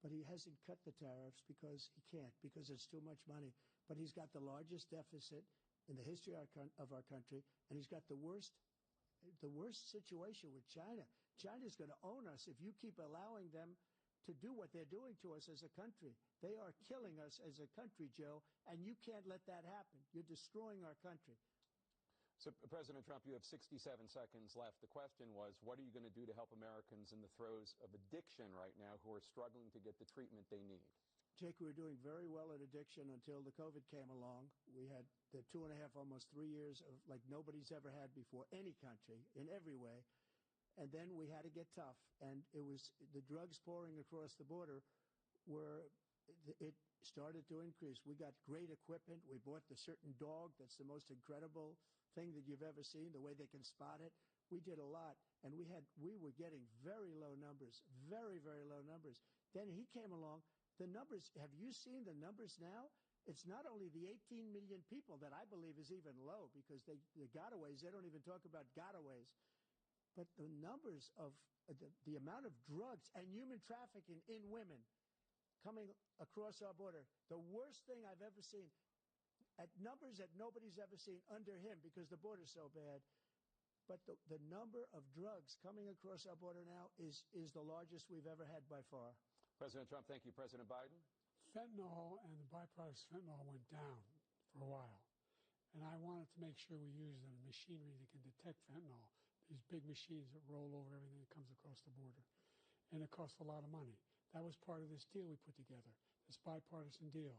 But he hasn't cut the tariffs because he can't, because it's too much money. But he's got the largest deficit in the history of our country, and he's got the worst situation with China. China's going to own us if you keep allowing them to do what they're doing to us as a country. They are killing us as a country, Joe, and you can't let that happen. You're destroying our country. So, President Trump, you have 67 seconds left. The question was, what are you going to do to help Americans in the throes of addiction right now who are struggling to get the treatment they need? Jake, we were doing very well at addiction until the COVID came along. We had the 2.5, almost 3 years of like nobody's ever had before, any country, in every way. And then we had to get tough. And it was the drugs pouring across the border it started to increase. We got great equipment. We bought the certain dog that's the most incredible thing that you've ever seen, the way they can spot it. We did a lot. And we were getting very low numbers, very, very low numbers. Then he came along. The numbers, have you seen the numbers now? It's not only the 18 million people that I believe is even low because the gotaways, they don't even talk about gotaways. But the numbers of the amount of drugs and human trafficking in women coming across our border, the worst thing I've ever seen, at numbers that nobody's ever seen under him because the border's so bad. But the number of drugs coming across our border now is the largest we've ever had by far. President Trump, thank you. President Biden? Fentanyl and the byproducts of fentanyl went down for a while. And I wanted to make sure we used the machinery that can detect fentanyl, these big machines that roll over everything that comes across the border. And it costs a lot of money. That was part of this deal we put together, this bipartisan deal.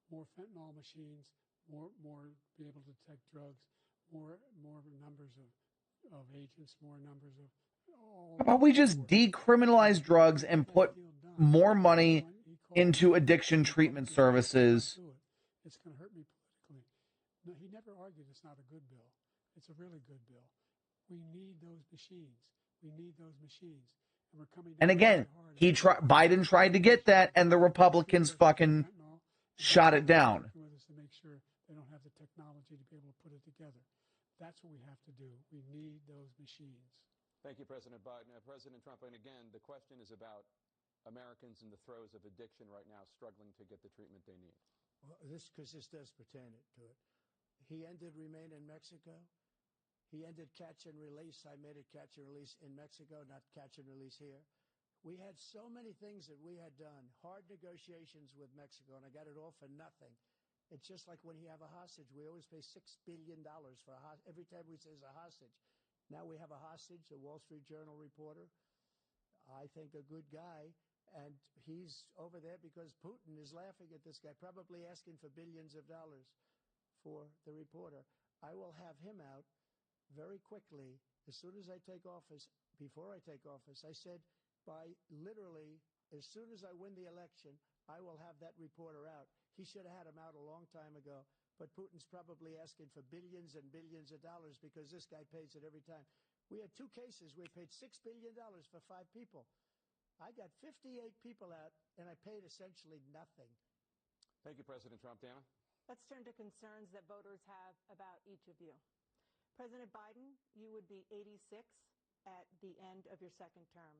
More fentanyl machines, more be able to detect drugs, more numbers of agents, more numbers of all. How about we just decriminalize drugs and put more money into addiction treatment services? It's going to hurt me politically. No, he never argued it's not a good bill. It's a really good bill. We need those machines. We need those machines. And we're coming down. And again, Biden tried to get that, and the Republicans fucking shot it down. With us to make sure they don't have the technology to be able to put it together. That's what we have to do. We need those machines. Thank you, President Biden. President Trump, and again, the question is about Americans in the throes of addiction right now struggling to get the treatment they need. Well, this does pertain to it. He ended Remain in Mexico. He ended catch and release. I made it catch and release in Mexico, not catch and release here. We had so many things that we had done, hard negotiations with Mexico, and I got it all for nothing. It's just like when you have a hostage. We always pay $6 billion for a hostage. Every time we say it's a hostage. Now we have a hostage, a Wall Street Journal reporter. I think a good guy. And he's over there because Putin is laughing at this guy, probably asking for billions of dollars for the reporter. I will have him out very quickly as soon as I take office. Before I take office, I said by literally as soon as I win the election, I will have that reporter out. He should have had him out a long time ago. But Putin's probably asking for billions and billions of dollars because this guy pays it every time. We had 2 cases. We paid $6 billion for 5 people. I got 58 people out, and I paid essentially nothing. Thank you, President Trump. Dana? Let's turn to concerns that voters have about each of you. President Biden, you would be 86 at the end of your second term.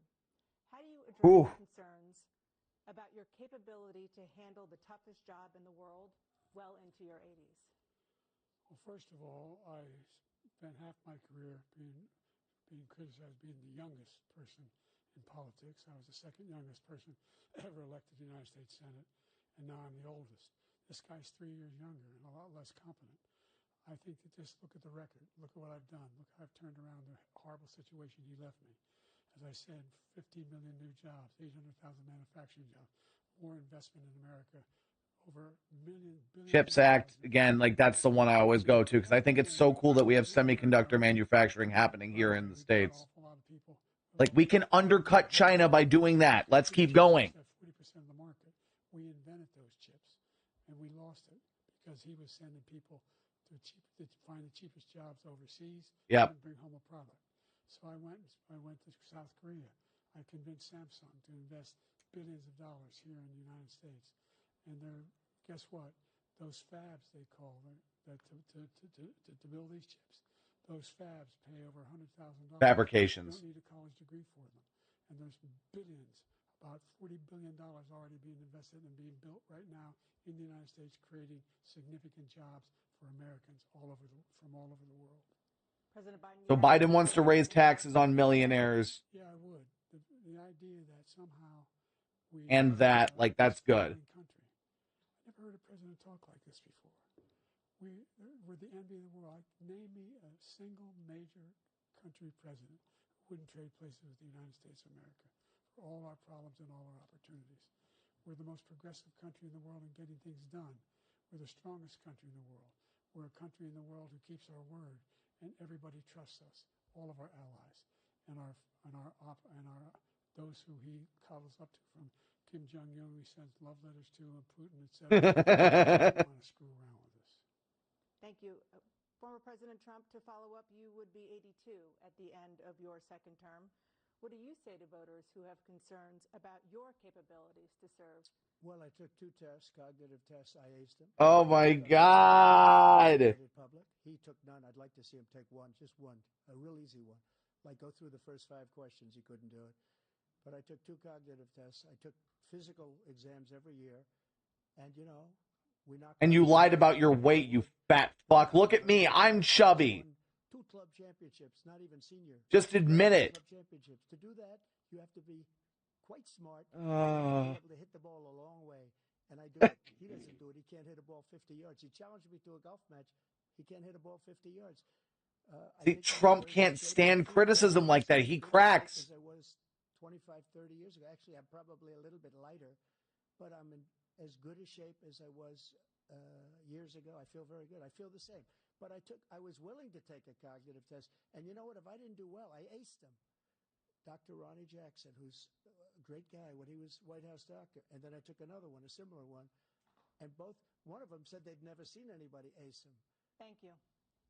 How do you address concerns about your capability to handle the toughest job in the world well into your 80s? Well, first of all, I spent half my career being criticized being the youngest person in politics. I was the second youngest person ever elected to the United States Senate, and now I'm the oldest. This guy's 3 years younger and a lot less competent. I think that just look at the record. Look at what I've done. Look how I've turned around the horrible situation he left me. As I said, 15 million new jobs, 800,000 manufacturing jobs, more investment in America, over billion. CHIPS Act, again, like that's the one I always go to because I think it's so cool that we have semiconductor manufacturing happening here in the States. Like we can undercut China by doing that. Let's keep going. 40% of the market. We invented those chips, and we lost it because he was sending people to find the cheapest jobs overseas and bring home a product. So I went to South Korea. I convinced Samsung to invest billions of dollars here in the United States. And guess what? Those fabs, they call them, to build these chips, those fabs pay over $100,000. Fabrications. You don't need a college degree for them. And there's billions, about $40 billion already being invested and being built right now in the United States, creating significant jobs for Americans from all over the world. President Biden. So Biden wants to raise taxes on millionaires. Yeah, I would. The idea that somehow we that's good. Country. I never heard a president talk like this before. We're the envy of the world. Name me a single major country president who wouldn't trade places with the United States of America for all our problems and all our opportunities. We're the most progressive country in the world in getting things done. We're the strongest country in the world. We're a country in the world who keeps our word, and everybody trusts us. All of our allies and those who he cuddles up to, from Kim Jong-un, he sends love letters to, and Putin, etc. Don't want to screw around with us. Thank you. Former President Trump, to follow up, you would be 82 at the end of your second term. What do you say to voters who have concerns about your capabilities to serve? Well, I took 2 tests, cognitive tests. I aced them. Oh, my God. He took none. I'd like to see him take one, just one, a real easy one. Like go through the first 5 questions. He couldn't do it. But I took 2 cognitive tests. I took physical exams every year. And, we knocked. And you lied about your weight, you fat fuck. Look at me. I'm chubby. 2 club championships, not even senior. Just admit it. Club championships. To do that, you have to be quite smart. You have to be able to hit the ball a long way. And I do it. He doesn't do it. He can't hit a ball 50 yards. He challenged me to a golf match. He can't hit a ball 50 yards. See, Trump can't stand criticism like that. He cracks. As I was 25, 30 years ago. Actually, I'm probably a little bit lighter, but I'm in as good a shape as I was years ago. I feel very good. I feel the same. But I was willing to take a cognitive test. And you know what? If I didn't do well, I aced them. Dr. Ronnie Jackson, who's a great guy when he was White House doctor. And then I took another one, a similar one. And one of them said they'd never seen anybody ace him. Thank you.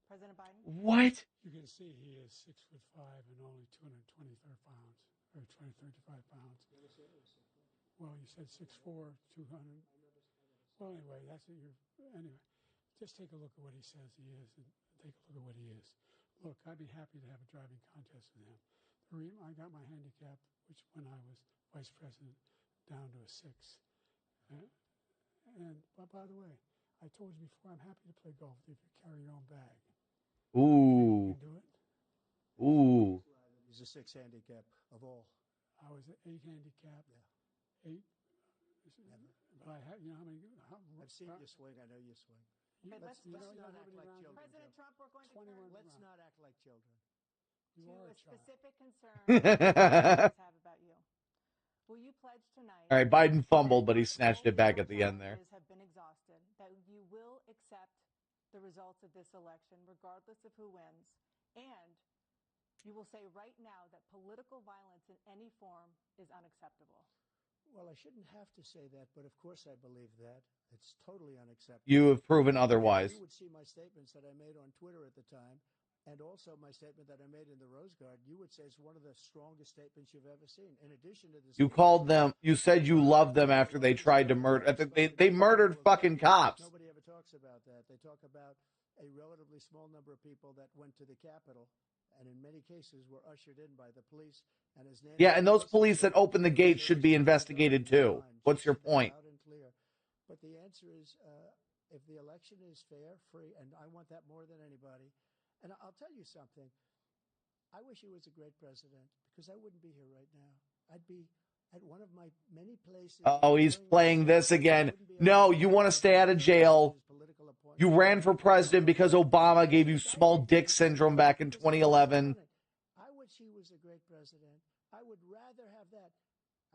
President Biden? What? You can see he is 6'5" and only 225 pounds, or 235 pounds. Well, you said 6'4", 200. Well, anyway, anyway. Just take a look at what he says he is, and take a look at what he is. Look, I'd be happy to have a driving contest with him. I got my handicap, which when I was vice president, down to a 6. But by the way, I told you before, I'm happy to play golf if you carry your own bag. Ooh. You can do it? Ooh. He's a 6 handicap of all. I was an 8 handicap. Yeah. 8. But I had, how many? I've seen you swing. I know you swing. Okay, let's not act like children. President Trump, we're going to turn Let's not act like children. To a specific concern that have about you. Will you pledge tonight? All right, Biden fumbled, but he snatched it back at the end there. Have been exhausted. That you will accept the results of this election, regardless of who wins, and you will say right now that political violence in any form is unacceptable. Well, I shouldn't have to say that, but of course I believe that. It's totally unacceptable. You have proven otherwise. You would see my statements that I made on Twitter at the time, And also my statement that I made in the Rose Garden, you would say it's one of the strongest statements you've ever seen. In addition to this, you called them. You said you loved them after they tried to murder. They murdered fucking cops. Nobody ever talks about that. They talk about a relatively small number of people that went to the Capitol, and in many cases were ushered in by the police. And as Nancy and those Pelosi police said, that opened the gates should be investigated too. What's your point? Loud and clear. But the answer is, if the election is fair, free, and I want that more than anybody. And I'll tell you something. I wish he was a great president because I wouldn't be here right now. I'd be at one of my many places. Oh, he's playing this again. No, you want to stay out of jail. You ran for president because Obama gave you small dick syndrome back in 2011. I wish he was a great president. I would rather have that.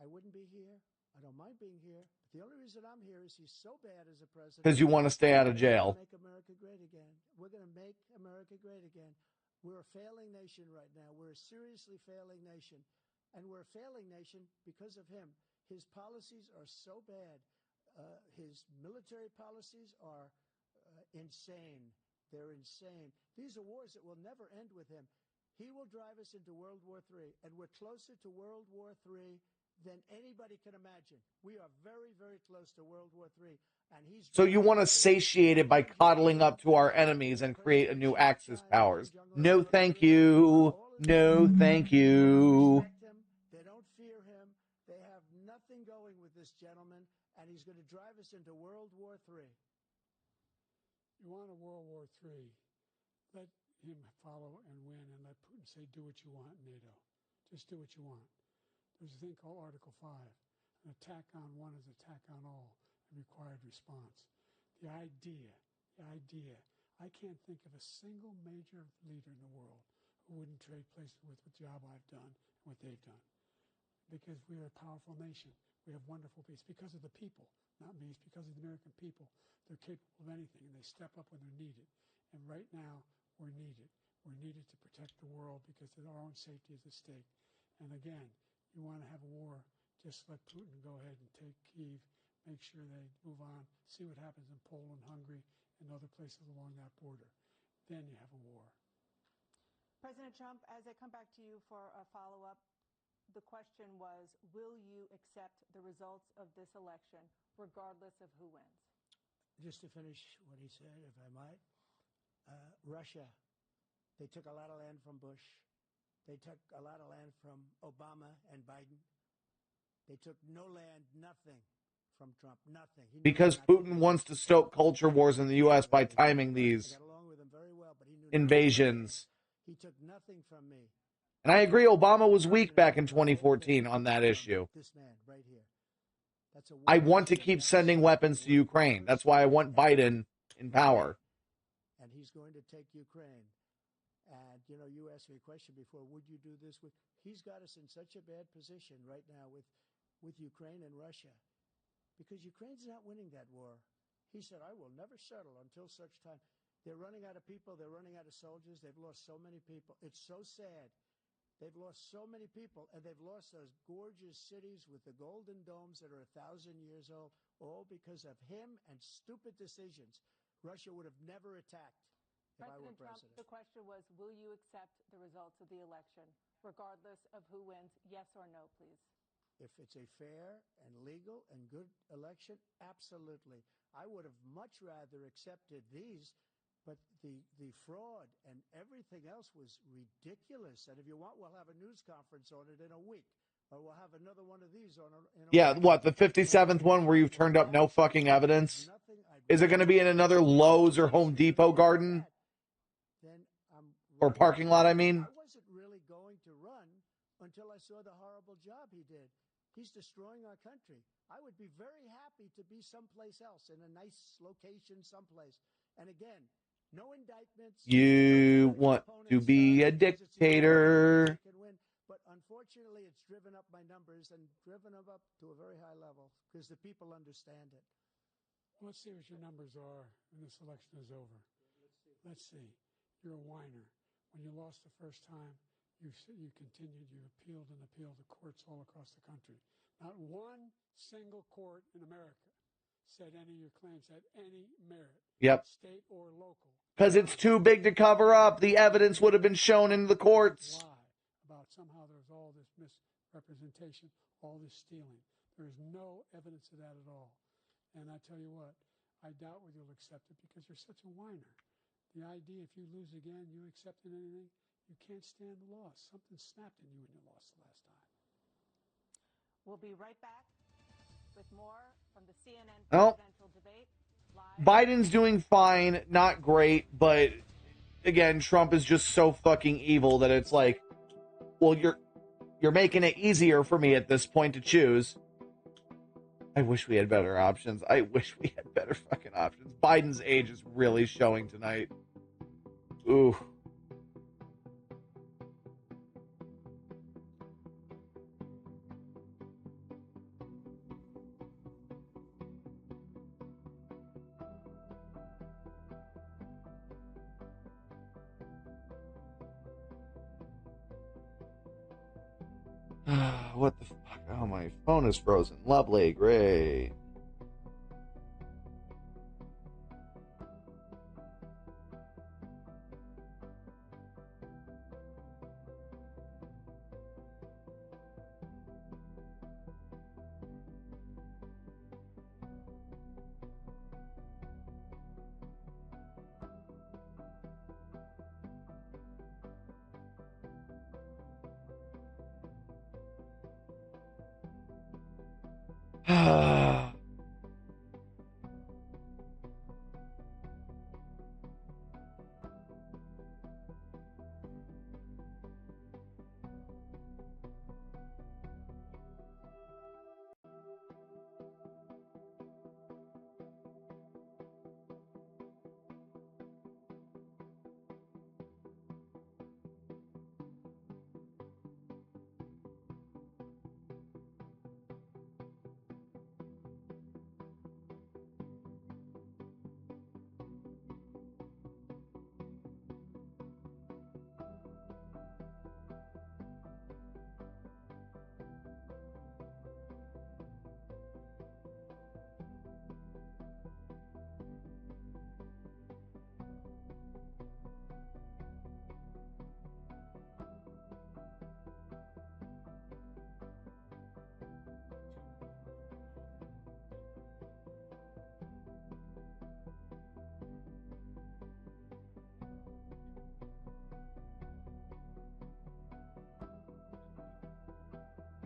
I wouldn't be here. I don't mind being here. The only reason I'm here is he's so bad as a president. Because you want to stay out of jail. Make America great again. We're going to make America great again. We're a failing nation right now. We're a seriously failing nation. And we're a failing nation because of him. His policies are so bad. His military policies are insane. They're insane. These are wars that will never end with him. He will drive us into World War III, and we're closer to World War III than anybody can imagine. We are very, very close to World War III. And he's so you want to satiate it by coddling up to our enemies and create a new Axis powers. No, thank you. No, thank you. They don't fear him. They have nothing going with this gentleman, and he's going to drive us into World War III. You want a World War III, let him follow and win, and let Putin say, do what you want, NATO. Just do what you want. There's a thing called Article 5. An attack on one is attack on all, and required response. The idea, I can't think of a single major leader in the world who wouldn't trade places with the job I've done and what they've done. Because we are a powerful nation. We have wonderful peace. Because of the people, not me. It's because of the American people. They're capable of anything, and they step up when they're needed. And right now, we're needed. We're needed to protect the world because our own safety is at stake. And again, you want to have a war, just let Putin go ahead and take Kyiv, make sure they move on, see what happens in Poland, Hungary, and other places along that border. Then you have a war. President Trump, as I come back to you for a follow-up, the question was, will you accept the results of this election, regardless of who wins? Just to finish what he said, if I might, Russia, they took a lot of land from Bush. They took a lot of land from Obama and Biden. They took no land, nothing from Trump, nothing. Because Putin wants to stoke culture wars in the U.S. by timing these invasions. He took nothing from me. And I agree, Obama was weak back in 2014 on that issue. This man right here. I want to keep sending weapons to Ukraine. That's why I want Biden in power. And he's going to take Ukraine. And, you know, you asked me a question before, would you do this with? He's got us in such a bad position right now with Ukraine and Russia because Ukraine's not winning that war. He said, I will never settle until such time. They're running out of people. They're running out of soldiers. They've lost so many people. It's so sad. They've lost so many people, and they've lost those gorgeous cities with the golden domes that are 1,000 years old, all because of him and stupid decisions. Russia would have never attacked. President Trump, the question was, will you accept the results of the election, regardless of who wins? Yes or no, please. If it's a fair and legal and good election, absolutely. I would have much rather accepted these, but the fraud and everything else was ridiculous. And if you want, we'll have a news conference on it in a week. Or we'll have another one of these in a Yeah, week. what, the 57th one where you've turned up no fucking evidence? Is it going to be in another Lowe's or Home Depot garden? Or parking lot, I mean? I wasn't really going to run until I saw the horrible job he did. He's destroying our country. I would be very happy to be someplace else, in a nice location someplace. And again, no indictments. You want to be a dictator. But unfortunately, it's driven up my numbers and driven them up to a very high level because the people understand it. Let's see what your numbers are when this election is over. Let's see. You're a whiner. When you lost the first time, you continued, you appealed and appealed to courts all across the country. Not one single court in America said any of your claims had any merit, yep, state or local. Because it's too big to cover up. The evidence would have been shown in the courts. Lie about somehow there's all this misrepresentation, all this stealing. There is no evidence of that at all. And I tell you what, I doubt whether you'll accept it because you're such a whiner. The idea, if you lose again, you accepting anything, you can't stand the loss. Something snapped in you when you lost the last time. We'll be right back with more from the CNN Well, presidential debate. Biden's doing fine, not great, but again, Trump is just so fucking evil that it's like, well, you're making it easier for me at this point to choose. I wish we had better options. I wish we had better fucking options. Biden's age is really showing tonight. Ooh. What the fuck? Oh, my phone is frozen. Lovely. Great.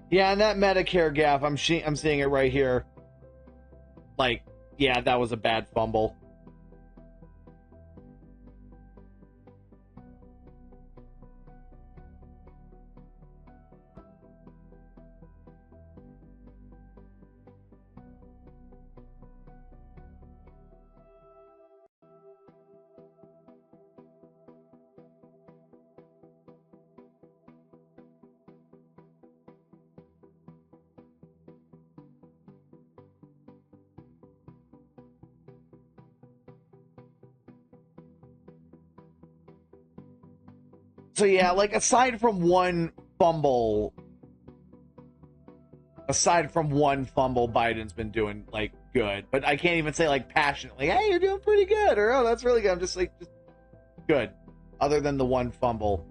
Yeah, and that Medicare gaffe, I'm seeing it right here. Like, yeah, that was a bad fumble. So yeah, like aside from one fumble, Biden's been doing like good. But I can't even say like passionately, hey, you're doing pretty good, or oh, that's really good. I'm just like just good. Other than the one fumble.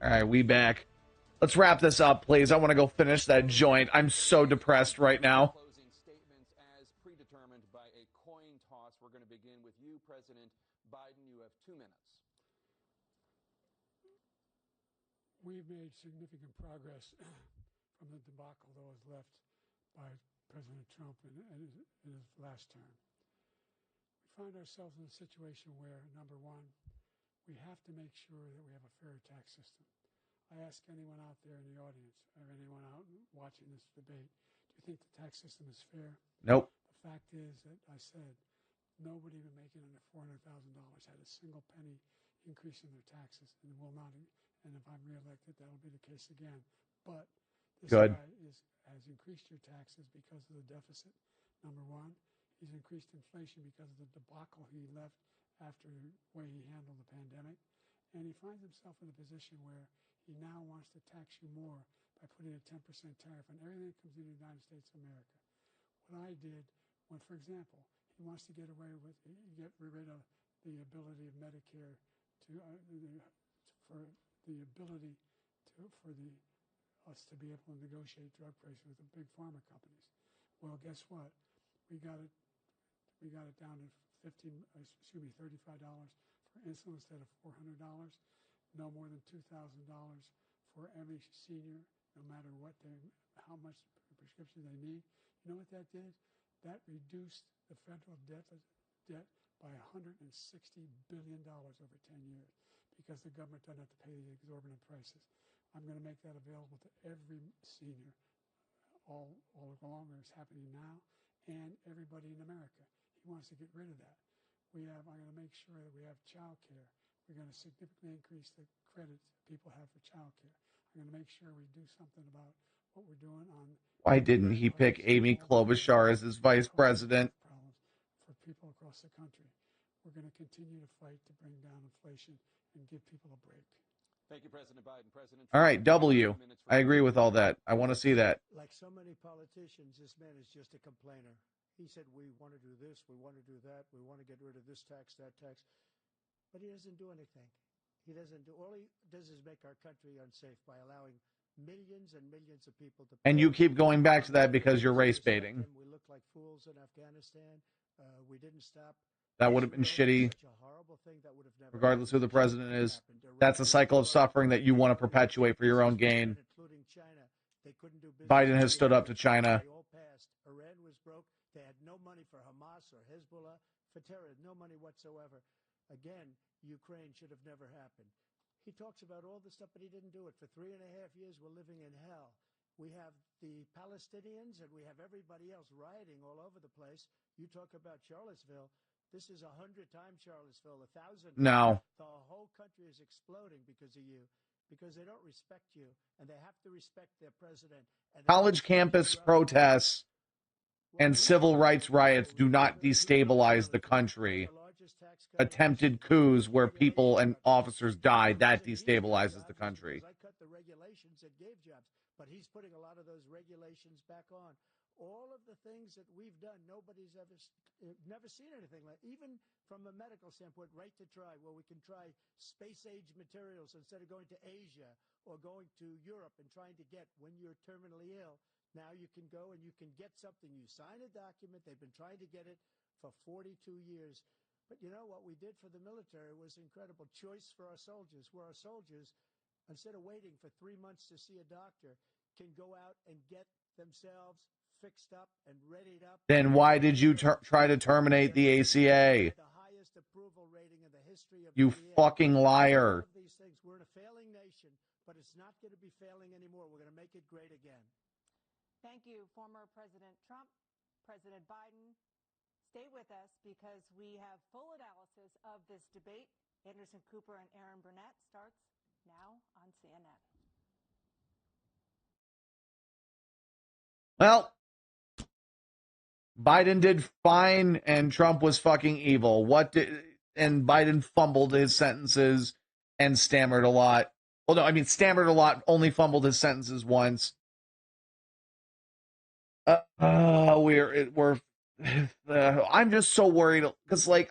All right, we back. Let's wrap this up, please. I want to go finish that joint. I'm so depressed right now. Closing statements as predetermined by a coin toss. We're going to begin with you, President Biden. You have 2 minutes. We've made significant progress from the debacle that was left by President Trump in his last term. We find ourselves in a situation where, number one, we have to make sure that we have a fair tax system. I ask anyone out there in the audience or anyone out watching this debate, do you think the tax system is fair? Nope. The fact is that I said nobody even making under $400,000 had a single penny increase in their taxes and will not. And if I'm reelected, that'll be the case again. But this Good. guy has increased your taxes because of the deficit, number one. He's increased inflation because of the debacle he left after the way he handled the pandemic. And he finds himself in a position where he now wants to tax you more by putting a 10% tariff on everything that comes into the United States of America. What I did, when, for example, he wants to get rid of the ability of Medicare us to be able to negotiate drug prices with the big pharma companies. Well, guess what? We got it down to $35 for insulin instead of $400. No more than $2,000 for every senior, no matter how much prescription they need. You know what that did? That reduced the federal debt by $160 billion over 10 years because the government doesn't have to pay the exorbitant prices. I'm going to make that available to every senior all along, it's happening now, and everybody in America. He wants to get rid of that. I'm going to make sure that we have child care. We're going to significantly increase the credits people have for child care. I'm going to make sure we do something about what we're doing on... Why didn't he pick Amy Klobuchar as his vice president? For people across the country. We're going to continue to fight to bring down inflation and give people a break. Thank you, President Biden. President Trump, all right, W. I agree with all that. I want to see that. Like so many politicians, this man is just a complainer. He said, we want to do this, we want to do that, we want to get rid of this tax, that tax. But he doesn't do anything. All he does is make our country unsafe by allowing millions and millions of people to... And you keep going back to that because you're race baiting. We look like fools in Afghanistan. We didn't stop. That would have been shitty, regardless who the president is. That's a cycle of suffering that you want to perpetuate for your own gain. Biden has stood up to China. Iran was broke. They had no money for Hamas or Hezbollah, for terror, no money whatsoever. Again, Ukraine should have never happened. He talks about all this stuff, but he didn't do it. For 3.5 years, we're living in hell. We have the Palestinians and we have everybody else rioting all over the place. You talk about Charlottesville. This is 100 times Charlottesville, 1,000. No. The whole country is exploding because of you, because they don't respect you, and they have to respect their president. College campus protests and civil rights riots do not destabilize the country. Attempted coups where people and officers died, that destabilizes the country. I cut the regulations that gave jobs, but he's putting a lot of those regulations back on. All of the things that we've done, nobody's never seen anything like. Even from a medical standpoint, right to try, where we can try space-age materials instead of going to Asia or going to Europe and trying to get when you're terminally ill. Now you can go and you can get something. You sign a document. They've been trying to get it for 42 years. But you know what we did for the military was incredible. Choice for our soldiers, where our soldiers, instead of waiting for 3 months to see a doctor, can go out and get themselves fixed up and readied up. Then why did you try to terminate the ACA? The highest approval rating in the history of You fucking liar. These things. We're in a failing nation, but it's not going to be failing anymore. We're going to make it great again. Thank you, former President Trump, President Biden. Stay with us because we have full analysis of this debate. Anderson Cooper and Aaron Burnett starts now on CNN. Well, Biden did fine and Trump was fucking evil. And Biden fumbled his sentences and stammered a lot. Well, no, I mean, stammered a lot, only fumbled his sentences once. I'm just so worried because, like,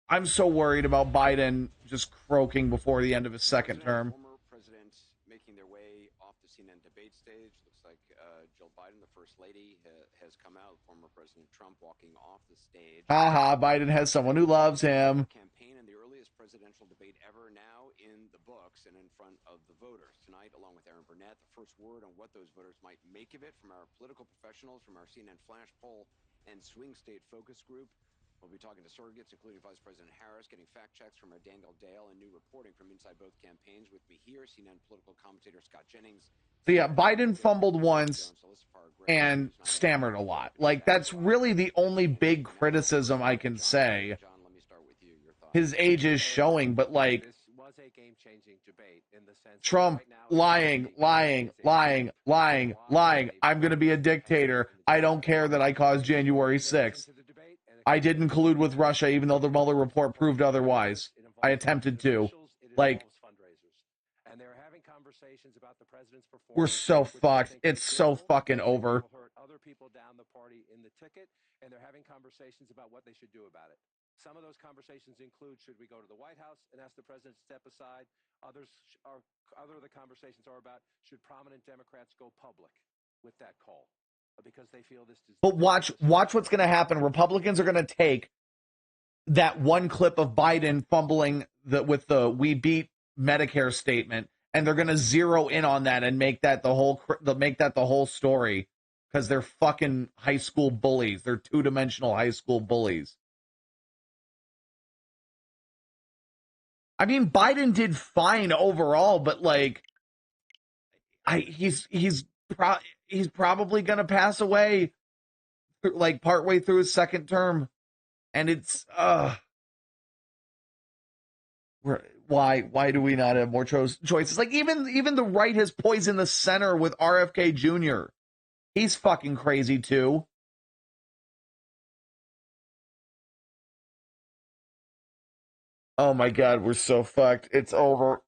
I'm so worried about Biden just croaking before the end of his second term. Former presidents making their way off the CNN debate stage. Looks like Jill Biden, the first lady, has come out. Former President Trump walking off the stage. Haha, Biden has someone who loves him. Campaign in the earliest presidential debate ever, now in the books and in front of the voters. Tonight, along with Aaron Burnett, the first word on what those voters might make of it from our political professionals, from our CNN Flash Poll and Swing State Focus Group. We'll be talking to surrogates, including Vice President Harris, getting fact checks from our Daniel Dale, and new reporting from inside both campaigns. With me here, CNN political commentator Scott Jennings. So yeah, Biden fumbled once and stammered a lot. Like, that's really the only big criticism I can say. John, let me start with you. Your thoughts. His age is showing, but like, This was a game-changing debate in the sense Trump lying. I'm going to be a dictator. I don't care that I caused January 6th. I didn't collude with Russia, even though the Mueller report proved otherwise. I attempted to. Like, and they're having conversations about the president's performance. we're so fucked. It's so fucking over. Hurt other people down the party in the ticket, and they're having conversations about what they should do about it. Some of those conversations include, should we go to the White House and ask the president to step aside? Other of the conversations are about, should prominent Democrats go public with that call? Because they feel this is... But watch what's going to happen. Republicans are going to take that one clip of Biden fumbling with the "we beat Medicare" statement, and they're going to zero in on that and make that the whole story, because they're fucking high school bullies. They're two-dimensional high school bullies. I mean, Biden did fine overall, but like, he's probably going to pass away like partway through his second term, and it's why do we not have more choices? Like, even the right has poisoned the center with RFK Jr. He's fucking crazy too. Oh my God, we're so fucked. It's over.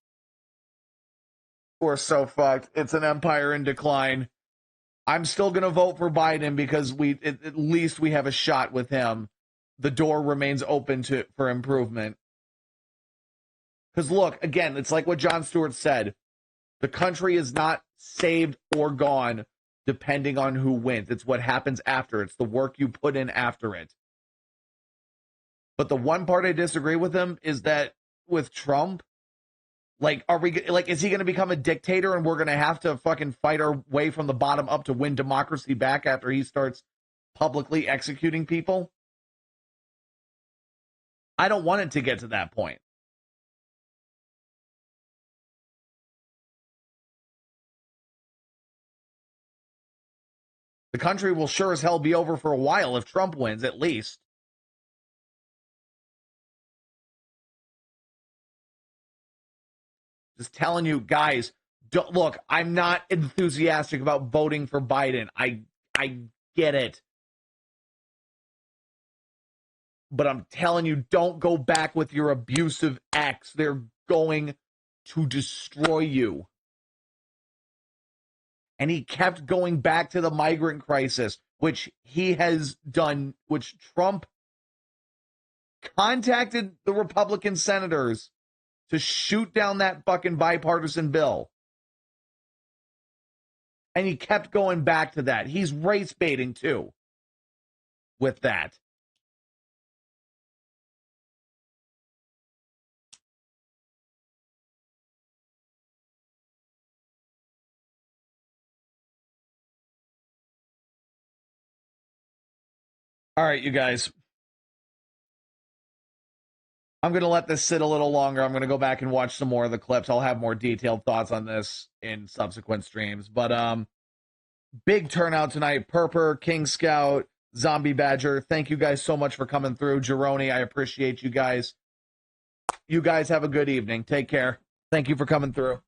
We're so fucked. It's an empire in decline. I'm still going to vote for Biden because at least we have a shot with him. The door remains open for improvement. Because look, again, it's like what Jon Stewart said. The country is not saved or gone depending on who wins. It's what happens after. It's the work you put in after it. But the one part I disagree with him is that with Trump, like, is he going to become a dictator and we're going to have to fucking fight our way from the bottom up to win democracy back after he starts publicly executing people? I don't want it to get to that point. The country will sure as hell be over for a while if Trump wins, at least. Just telling you guys, look, I'm not enthusiastic about voting for Biden. I get it. But I'm telling you, don't go back with your abusive ex. They're going to destroy you. And he kept going back to the migrant crisis, which he has done, which Trump contacted the Republican senators to shoot down that fucking bipartisan bill. And he kept going back to that. He's race baiting too with that. All right, you guys. I'm going to let this sit a little longer. I'm going to go back and watch some more of the clips. I'll have more detailed thoughts on this in subsequent streams. But big turnout tonight. Purper, King Scout, Zombie Badger. Thank you guys so much for coming through. Jeroni, I appreciate you guys. You guys have a good evening. Take care. Thank you for coming through.